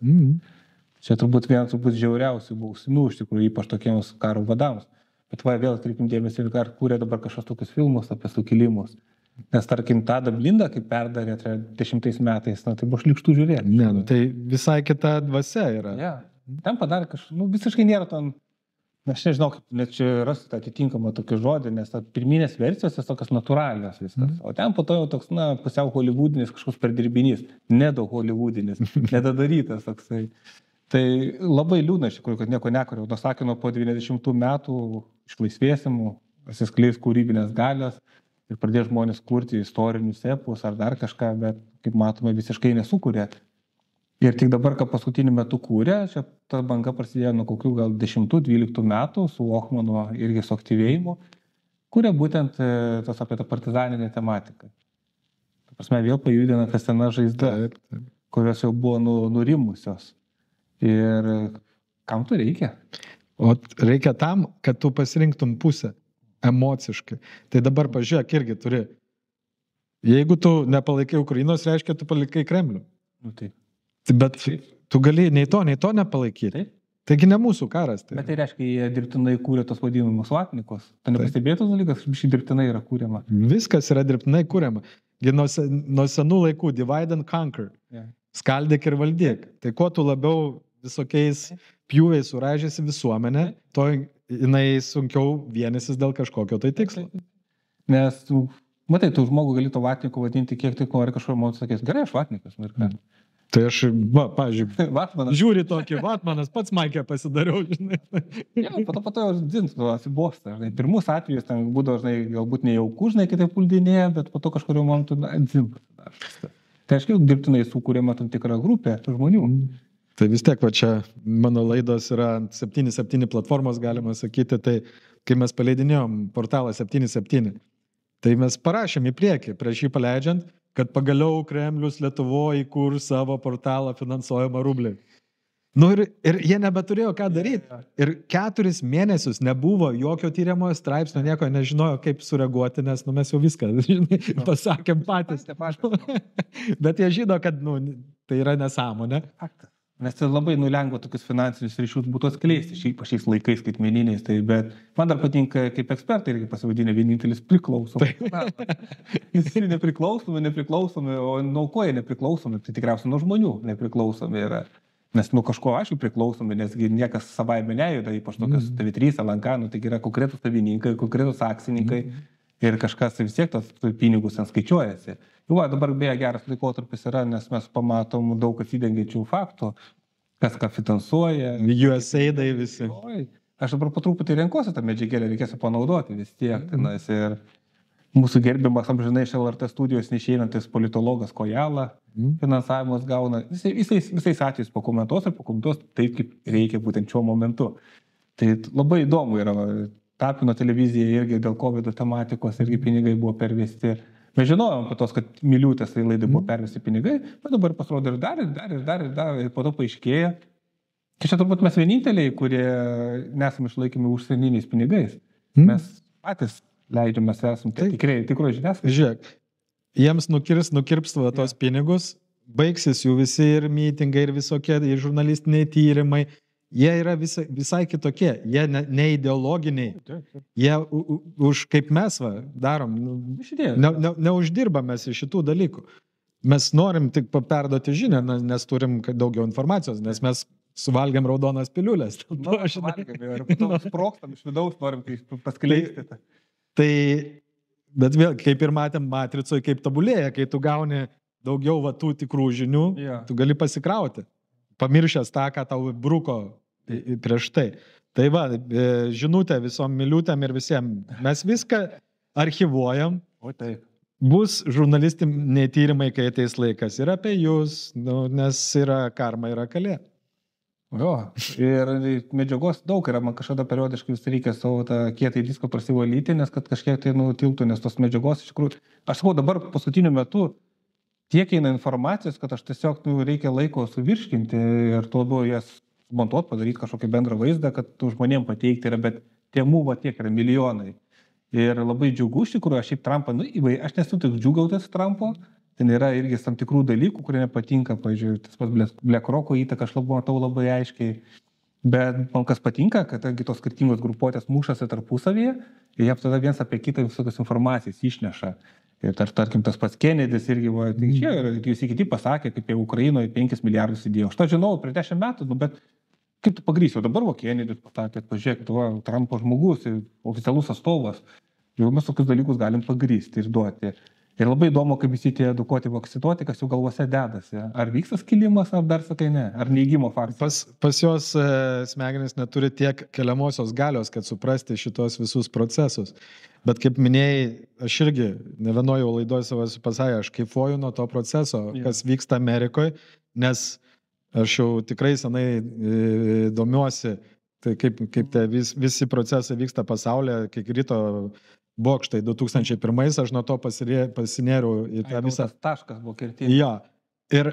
Čia turbūt vienas žiauriausių bausmių, iš tikrųjų, ypač tokiems karo vadams. Bet va, vėl atkreipim dėmesį, ir kūrė dabar kažkas tokius filmus apie sukilimus. Nes tarkim, Tadą Blindą, kaip perdarė 10 metais, tai buvo šlykštų žiūrėti. Ne, tai visai kita dvasia yra. Ja. Ten padarė kažką, visiškai nėra ten, aš nežinau, kaip net čia rasti tą atitinkamą tokį žodį, nes pirminės versijos tokios natūralios viskas. O ten po to jau toks, pusiau holivudinis kažkoks perdirbinys, nedaug holivudinis, nedadarytas toksai. Tai labai liūdna iš tikrųjų, kad nieko nekuriau. Nusakino po 90 metų išlaisvėsimų, atsiskleis kūrybinės galios ir pradėjo žmonės kurti istorinius epus ar dar kažką, bet kaip matome visiškai nesukūrė. Ir tik dabar, kad paskutiniu metu kūrė, čia ta banga prasidėjo nuo kokių gal 10-12 metų su Ohmano irgi suaktyvėjimu, kūrė būtent tas apie tą partizaninę tematiką. Ta prasme, vėl pajudina tas senas žaizdas, kurios jau buvo nurimusios. Ir kam tu reikia? O reikia tam, kad tu pasirinktum pusę emociškai. Tai dabar pažiūrėk irgi turi. Jeigu tu nepalaikai Ukrainos, reiškia, tu palaikai Kremlių. Taip. Bet tu gali nei to nepalaikyti. Taip. Taigi ne mūsų karas. Tai. Bet tai reiškia, jie dirbtinai kūrė tos vadinamus vatnikos. Tai nepastebėtas dalykas, šį dirbtinai yra kūriama. Viskas yra dirbtinai kūriama. Nuo senų laikų divide and conquer. Yeah. Skaldyk ir valdyk. Tai kuo tu labiau visokiais pjūviais suraižėsi visuomenę, to jinai sunkiau vienysis dėl kažkokio tai tikslo. Nes, matai, tu žmogų gali to vatniku vadinti, kiek tik nori kažkur motis, sakės, gerai, aš vatnikas. Tai aš, pavyzdžiui, žiūri tokį Vatmanas, pats Maikė pasidariau, žinai. Ja, po to jau dzins, atsibostą. Pirmus atvejus ten būdavo, žinai, galbūt nejaukų, žinai, kitaip puldinėje, bet po to kažkurio momentu dzins. Tai aiškiai, dirbtinai sukūrėma tam tikrą grupę žmonių. Tai vis tiek, va čia mano laidos yra 7.7 platformos, galima sakyti, tai kai mes paleidinėjom portalą 7.7, tai mes parašėm į priekį, prieš jį paleidžiant, kad pagaliau Kremlius Lietuvoje įkurs savo portalą finansuojamą rublį. Nu ir jie nebeturėjo ką daryti. Ir 4 mėnesius nebuvo jokio tyriamojo straipsnio, nieko nežinojo, kaip sureaguoti, nes mes jau viską, žinai, pasakėm patys. Bet jie žino, kad tai yra nesąmonė. Faktas. Nes tai labai nulengva tokius finansinius ryšius būtų atskleisti šiais laikais skaitmeniniais. Tai, bet man dar patinka, kaip ekspertai irgi pasivadinė vienintelis priklausomi. Visi nepriklausomi, o nuo ko jie nepriklausomi? Tai tikriausiai nuo žmonių nepriklausomi yra. Nes nuo kažko aišku priklausomi, nes niekas savaime nejuda, ypač tokios TV3, LNK, tai yra konkretus savininkai, konkretus akcininkai ir kažkas vis tiek tos pinigus ten skaičiuojasi. Jau dabar beje geras laikotarpis yra, nes mes pamatom daug atsidengiančių faktų, kas ką finansuoja. USAID visi. Aš dabar po truputį renkuosi tą medžiagėlę, reikės panaudoti vis tiek. Ir mūsų gerbiamas amžinai iš LRT studijos neišeinantis politologas Kojala finansavimas gauna. Visais atvejais pakomentuos taip, kaip reikia būtent šiuo momentu. Tai labai įdomu yra. Tapino televizija irgi dėl COVID tematikos irgi pinigai buvo pervesti. Mes žinojom apie tos, kad Miliūtės tai laidai buvo pervesti pinigai, bet dabar pasirodo ir dar, ir po to paaiškėja. Čia turbūt mes vieninteliai, kurie nesame išlaikimi užsieniniais pinigais. Mes patys leidžiam, mes esame tikrai žiniasklaida. Žiūrėk, jiems nukirps tos pinigus, baigsis jų visi ir mitingai, ir visokie, ir žurnalistiniai tyrimai. Jie yra visai kitokie, jie ne ideologiniai, jie už kaip mes darom, neuždirbame iš šitų dalykų. Mes norim tik perduoti žinią, nes turim daugiau informacijos, nes mes suvalgiam raudonas piliulės. Ir po to sprogstam iš vidaus, norim paskleisti. Tai, bet vėl, kaip ir matėm Matricoje, kaip tobulėja, kai tu gauni daugiau tų tikrų žinių, tu gali pasikrauti. Pamiršęs tą, ką tau bruko prieš tai. Tai va, žinutė visom Miliūtėm ir visiems. Mes viską archivuojam. O taip. Bus žurnalistiniai tyrimai, kai ateis laikas. Ir apie jūs, nes yra karma, yra kalė. Jo, ir medžiagos daug yra. Man kažkada periodiškai vis reikia savo tą kietai diską prasivalyti, nes kad kažkiek tai nutiltų, nes tos medžiagos iš tikrųjų. Aš sakau, dabar paskutiniu metu tiek eina informacijos, kad aš tiesiog reikia laiko suvirškinti ir tuo labiau jas montuoti, padaryti kažkokį bendrą vaizdą, kad žmonėm pateikti yra, bet temų tiek yra milijonai. Ir labai džiugu iš tikrųjų, aš šiaip Trumpą, aš nesu tik džiugautas Trumpo, ten yra irgi tam tikrų dalykų, kurie nepatinka, pavyzdžiui, tas pats BlackRock'o įtaka, aš matau labai aiškiai, bet man kas patinka, kad tos skirtingos grupuotės mušasi tarpusavyje ir jie tada viens apie kitą visokias informacijas išneša. Ir tarkim, tas pats Kennedys irgi buvo, tai čia ir visi kiti pasakė, kaip jau Ukrainoje 5 milijardus įdėjo. Aš tą žinau prieš 10 metų, bet kaip tu pagrysi, o dabar Kennedys pasakė, pažiūrėk, Trumpo žmogus, oficialus atstovas, jau mes tokius dalykus galim pagrysti ir duoti. Ir labai įdomu, kaip visi tie edukuoti vakcituoti, kas jų galvose dedasi. Ar vyksta skilimas, ar dar sakai ne, ar neigimo faktas. Pas jos smegenys neturi tiek keliamosios galios, kad suprasti šitos visus procesus. Bet kaip minėjai, aš irgi ne vienoje laidoje savo esu pasakęs, aš kaifuoju nuo to proceso, kas vyksta Amerikoje, nes aš jau tikrai senai domiuosi, tai kaip visi procesai vyksta pasaulyje, kai krito bokštai 2001, aš nuo to pasinėriau į tą visą... Taškas buvo kertinis. Jo. Ir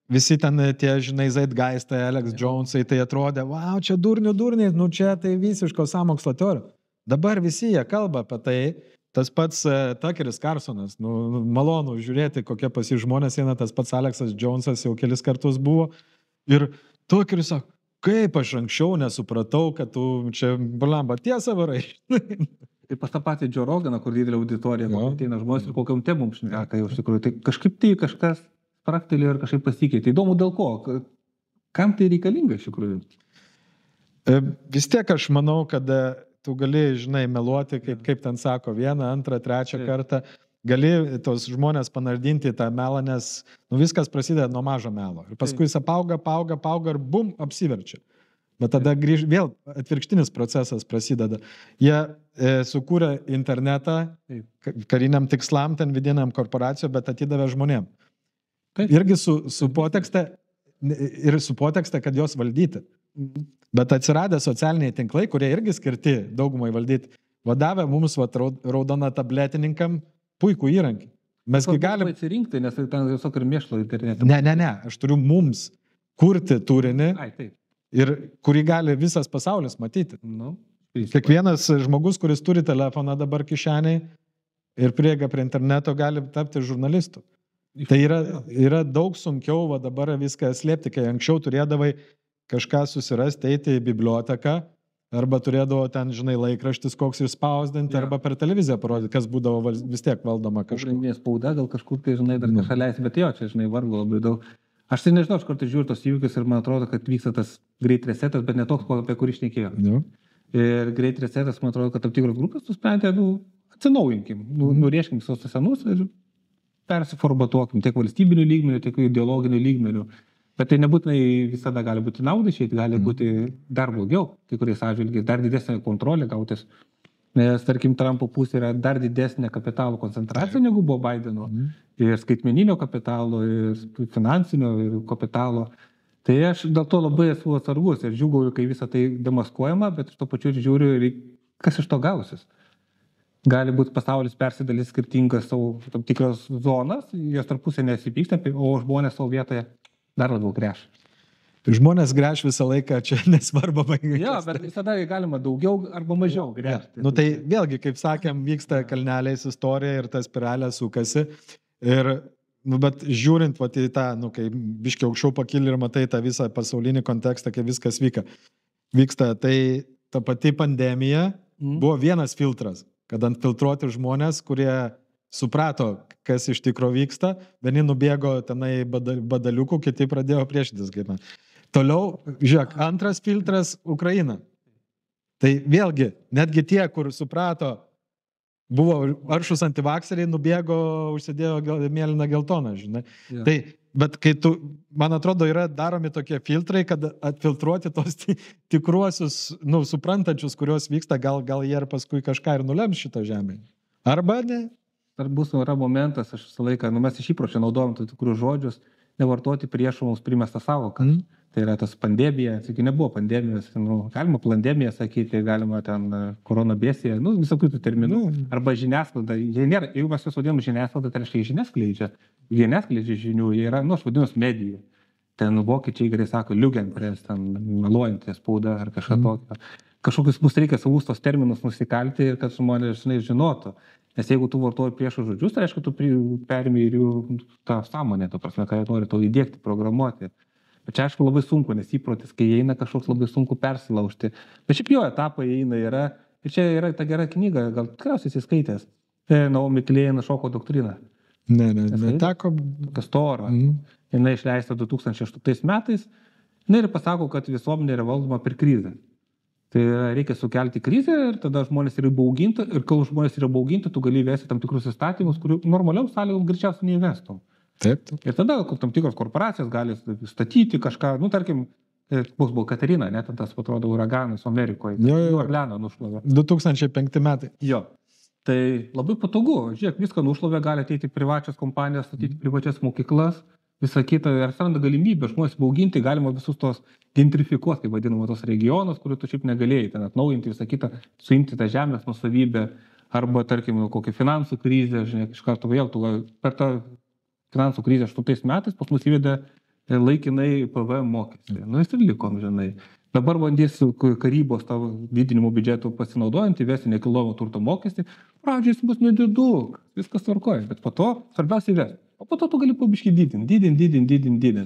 visi ten tie, žinai, Zeitgeistai, Alex Jonesai, tai atrodė, wow, čia durniai, nu čia tai visiško sąmokslo teorija. Dabar visi jie kalba apie tai, tas pats Tuckeris Carlsonas, nu, malonu žiūrėti, kokie pasi žmonės eina, tas pats Alexas Jonesas jau kelis kartus buvo. Ir Tuckeris sako, kaip aš anksčiau nesupratau, kad tu čia, blamba, tiesą varai. Ir pas tą patį Joe Roganą, kur didelė auditorija, ateina žmonės ir kokiam temom šneka jau iš tikrųjų. Tai kažkaip tai kažkas praktelėjo ir kažkaip pasikeitė. Įdomu dėl ko? Kam tai reikalinga iš tikrųjų? Vis tiek aš manau, kad tu gali, žinai, meluoti, kaip ten sako, 1, 2, 3 kartą. Gali tos žmonės panardinti tą melą, nes viskas prasideda nuo mažo melo. Ir paskui jis pauga ir bum, apsiverčia. Bet tada vėl atvirkštinis procesas prasideda. Jie sukūrė internetą kariniam tikslam, ten vidiniam korporacijom, bet atidavė žmonėm. Irgi su potekste, kad jos valdyti. Bet atsiradę socialiniai tinklai, kurie irgi skirti daugumai valdyti, vadavė mums raudoną tabletininkam puikų įrankį. Mesgi galim atsirinkti, nes ten tiesiog ir mėšlo internete. Ne, aš turiu mums kurti turinį. Taip. Ir kurį gali visas pasaulis matyti. Kiekvienas žmogus, kuris turi telefoną dabar kišeniai ir prieiga prie interneto, gali tapti žurnalistu. Tai yra daug sunkiau dabar viską slėpti, kai anksčiau turėdavai kažką susirasti, eiti į biblioteką, arba turėdavo ten, žinai, laikraštis koks ir spausdinti, arba per televiziją parodyti, kas būdavo vis tiek valdoma kažkur. Pagrindinė spauda, gal kažkur tai, žinai, dar kažką leisti, bet jo, čia, žinai, vargu labai daug. Aš tai nežinau, aš kartais žiūriu tos įvykius ir man atrodo, kad vyksta tas greit resetas, bet ne toks, apie kurį šnekėjo. Ir greit resetas, man atrodo, kad tam tikros grupės nusprendė, atsinaujinkim, nurieškim visus senus ir persiformatuokim tiek valstybinių lygmenių, tiek ideologinių lygmenių. Bet tai nebūtinai visada gali būti naudai, šiaip gali būti dar blogiau, kai kuriais atžvilgiais, dar didesnė kontrolė gautis. Nes, tarkim, Trumpo pusė yra dar didesnė kapitalo koncentracija negu buvo Bideno. Ir skaitmeninio kapitalo, ir finansinio ir kapitalo. Tai aš dėl to labai esu atsargus ir džiūgauju, kai visą tai demaskuojama, bet iš to pačiu žiūriu, kas iš to gausis. Gali būti pasaulis persidalys skirtingas savo tam tikras zonas, jos tarpusai nesipyksta, o žmonės savo vietoje dar labiau gręš. Žmonės gręš visą laiką, čia nesvarba baigai. Jo, bet visada galima daugiau arba mažiau gręžti. Tai vėlgi, kaip sakėm, vyksta kalneliais istorija ir ta spiralė sukasi. Ir, bet žiūrint į tą, kai biškiai aukščiau pakili ir matai tą visą pasaulinį kontekstą, kai viskas vyksta, tai ta pati pandemija buvo vienas filtras, kad antfiltruoti žmonės, kurie suprato, kas iš tikro vyksta, vieni nubėgo tenai badaliukų, kiti pradėjo priešintis. Toliau, žiūrėk, antras filtras - Ukraina. Tai vėlgi, netgi tie, kur suprato, buvo aršus antivakseriai, nubėgo, užsidėjo mėlyną geltoną, žinai. Ja. Tai, bet kai man atrodo, yra daromi tokie filtrai, kad atfiltruoti tos tikruosius, suprantančius, kurios vyksta, gal jie ir paskui kažką ir nulems šitą žemę. Arba ne. Ar bus momentas, aš visą laiką, mes iš įpročio naudojam tikrus žodžius, nevartoti priešų mums primestą savoką. Tai yra tas pandemija, sakai, nebuvo pandemijos, galima pandemija sakyti, galima ten koronabėsija, visokių tų terminų, arba žiniasklaida. Jeigu mes juos vadinam žiniasklaida, tai reiškia žiniasklaidžia. Jie neskleidžia žinių, jie yra, aš vadinus medija. Ten vokiečiai gerai sako, Lügenpresse, ten meluojantė spauda ar kažką tokio. kažkokius mus reikia savus tos terminus nusikalti ir kad žmonės žinotų. Nes jeigu tu vartoji priešo žodžius, tai reiškia, tu perimi ir jų tą sąmonę, to prasme, ką jie nori tau įdiegti, programuoti. Bet čia aišku labai sunku, nes įprotis, kai eina kažkoks labai sunku persilaužti. Bet šiaip jo etapai eina yra, ir čia yra ta gera knyga, gal tikriausiai įskaitęs, Naomi Klein Šoko doktrina. Neteko. Kas toro. Jinai išleista 2008 metais. Ir pasako, kad visuomenė yra valdoma per krizę. Tai reikia sukelti krizę ir tada žmonės yra bauginti. Ir kol žmonės yra bauginti, tu gali įvesti tam tikrus įstatymus, kurių normaliau sąlygom greičiausiai neįvestum. Taip. Ir tada tam tikros korporacijos gali statyti kažką, tarkim, koks buvo Katarina, net tas, atrodo, uraganas Amerikoje. Jo. Orleaną nušlovė. 2005 metai. Jo. Tai labai patogu. Žiūrėk, viską nušlovė, gali ateiti privačios kompanijos, statyti privačias mokyklas, visą kitą. Ir atsiranda galimybė žmonės bauginti, galima visus tos gentrifikuos, kaip vadinama, tos regionus, kurių tu šiaip negalėjai, ten atnaujinti visą kitą, suimti tą žemės nusavybę, arba, tarkim, kokią finansų krizę, žinai, iš karto vėl, tu per tą finansų krizę 8 metais pas mus įvedė laikinai PVM mokestį. Jis ir likom, žinai. Dabar bandys karybos tavo didinimo biudžetų pasinaudojant, įvesti nekilnojamo turto mokestį. Pradžiai jis bus nediduk, viskas tvarkoja, bet po to svarbiausia įvesti. O po to tu gali pabiškai didinti.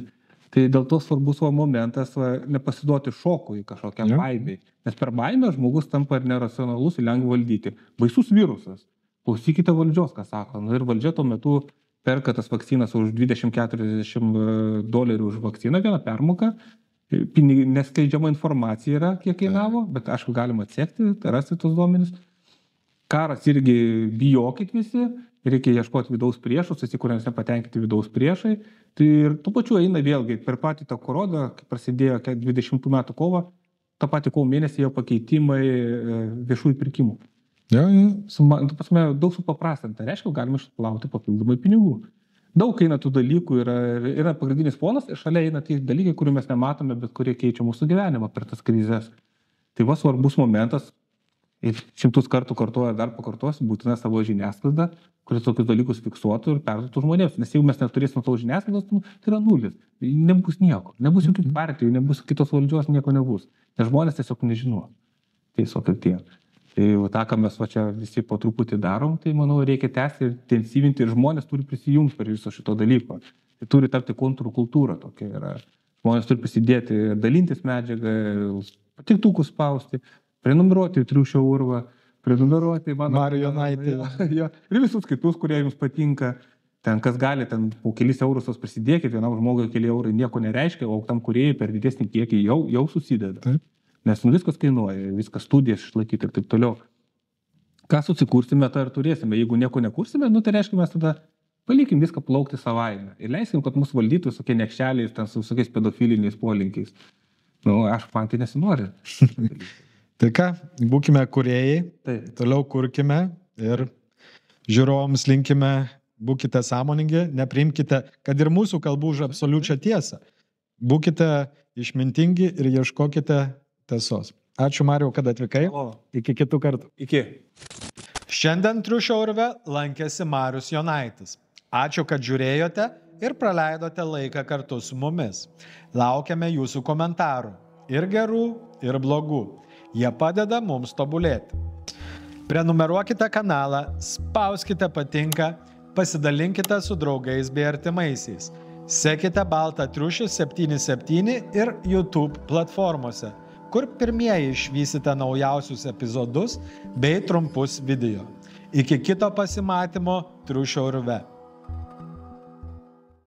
Tai dėl to svarbus momentas nepasiduoti šokui kažkokiam baimei. Nes per baimę žmogus tampa ir neracionalus ir lengva valdyti. Baisus virusas. Klausykite valdžios, ką sako. Ir valdžia tuo metu perka tas vakcinas už $20-40 už vakciną, vieną permoką. Neskleidžiama informacija yra, kiek kainavo, bet aišku galima atsekti, rasti tos duomenis. Karas irgi bijokit visi, reikia ieškoti vidaus priešų, susikuriant nepatenkinti vidaus priešai. Tai ir tuo pačiu eina vėlgi per patį tą koroną, kai prasidėjo 20 metų kovo, tą patį kovo mėnesį jau pakeitimai viešųjų pirkimų. Daug supaprastinta, reiškia, galima išplauti papildomai pinigų. Daug eina tų dalykų, yra pagrindinis fonas ir šalia eina tie dalykai, kurių mes nematome, bet kurie keičia mūsų gyvenimą per tas krizės. Tai svarbus momentas, ir 100 kartų kartuoja, dar pakartosiu, būtina savo žiniasklaida, kuris tokius dalykus fiksuotų ir perduotų žmonėms. Nes jeigu mes neturėsime savo žiniasklaidos, tai yra nulis. Nebus nieko. Nebus jokių partijų, nebus kitos valdžios, nieko nebus. Nes žmonės tiesiog nežino. Tiesiog ir tiek. Tai tą, ką mes čia visi po truputį darom, tai manau reikia tęsti ir intensyvinti ir žmonės turi prisijungti prie viso šito dalyko. Tai turi tapti kontrkultūra tokia yra. Žmonės turi prisidėti, dalintis medžiagą, patiktukus spausti, prenumeruoti Triušio urvą, prenumeruoti Marių Jonaitį. Ir visus kitus, kurie jums patinka. Ten kas gali, ten po kelis eurus prisidėkit, vienam žmogui keli eurai nieko nereiškia, o tam kūrėjai per didesnį kiekį jau susideda. Taip. Nes viskas kainuoja, viskas studijas išlaikyti ir taip toliau. Ką susikursime, tą ir turėsime. Jeigu nieko nekursime, tai reiškia, mes tada palikim viską plaukti savaime. Ir leiskim, kad mūsų valdytų visokie nekšeliais, ten su visokiais pedofiliniais polinkiais. Aš man tai nesinori. Tai ką, būkime kūrėjai, toliau kurkime ir žiūrovams linkime, būkite sąmoningi, nepriimkite, kad ir mūsų kalbų už absoliučią tiesą. Būkite išmintingi ir ieškokite tiesos. Ačiū, Mariau, kad atvykai. Iki kitų kartų. Iki. Šiandien Triušio urve lankėsi Marius Jonaitis. Ačiū, kad žiūrėjote ir praleidote laiką kartu su mumis. Laukiame jūsų komentarų. Ir gerų, ir blogų. Jie padeda mums tobulėti. Prenumeruokite kanalą, spauskite patinka, pasidalinkite su draugais bei artimaisiais. Sekite Baltą triušį 77 ir YouTube platformose, kur pirmieji išvysite naujausius epizodus bei trumpus video. Iki kito pasimatymo Triušio urve.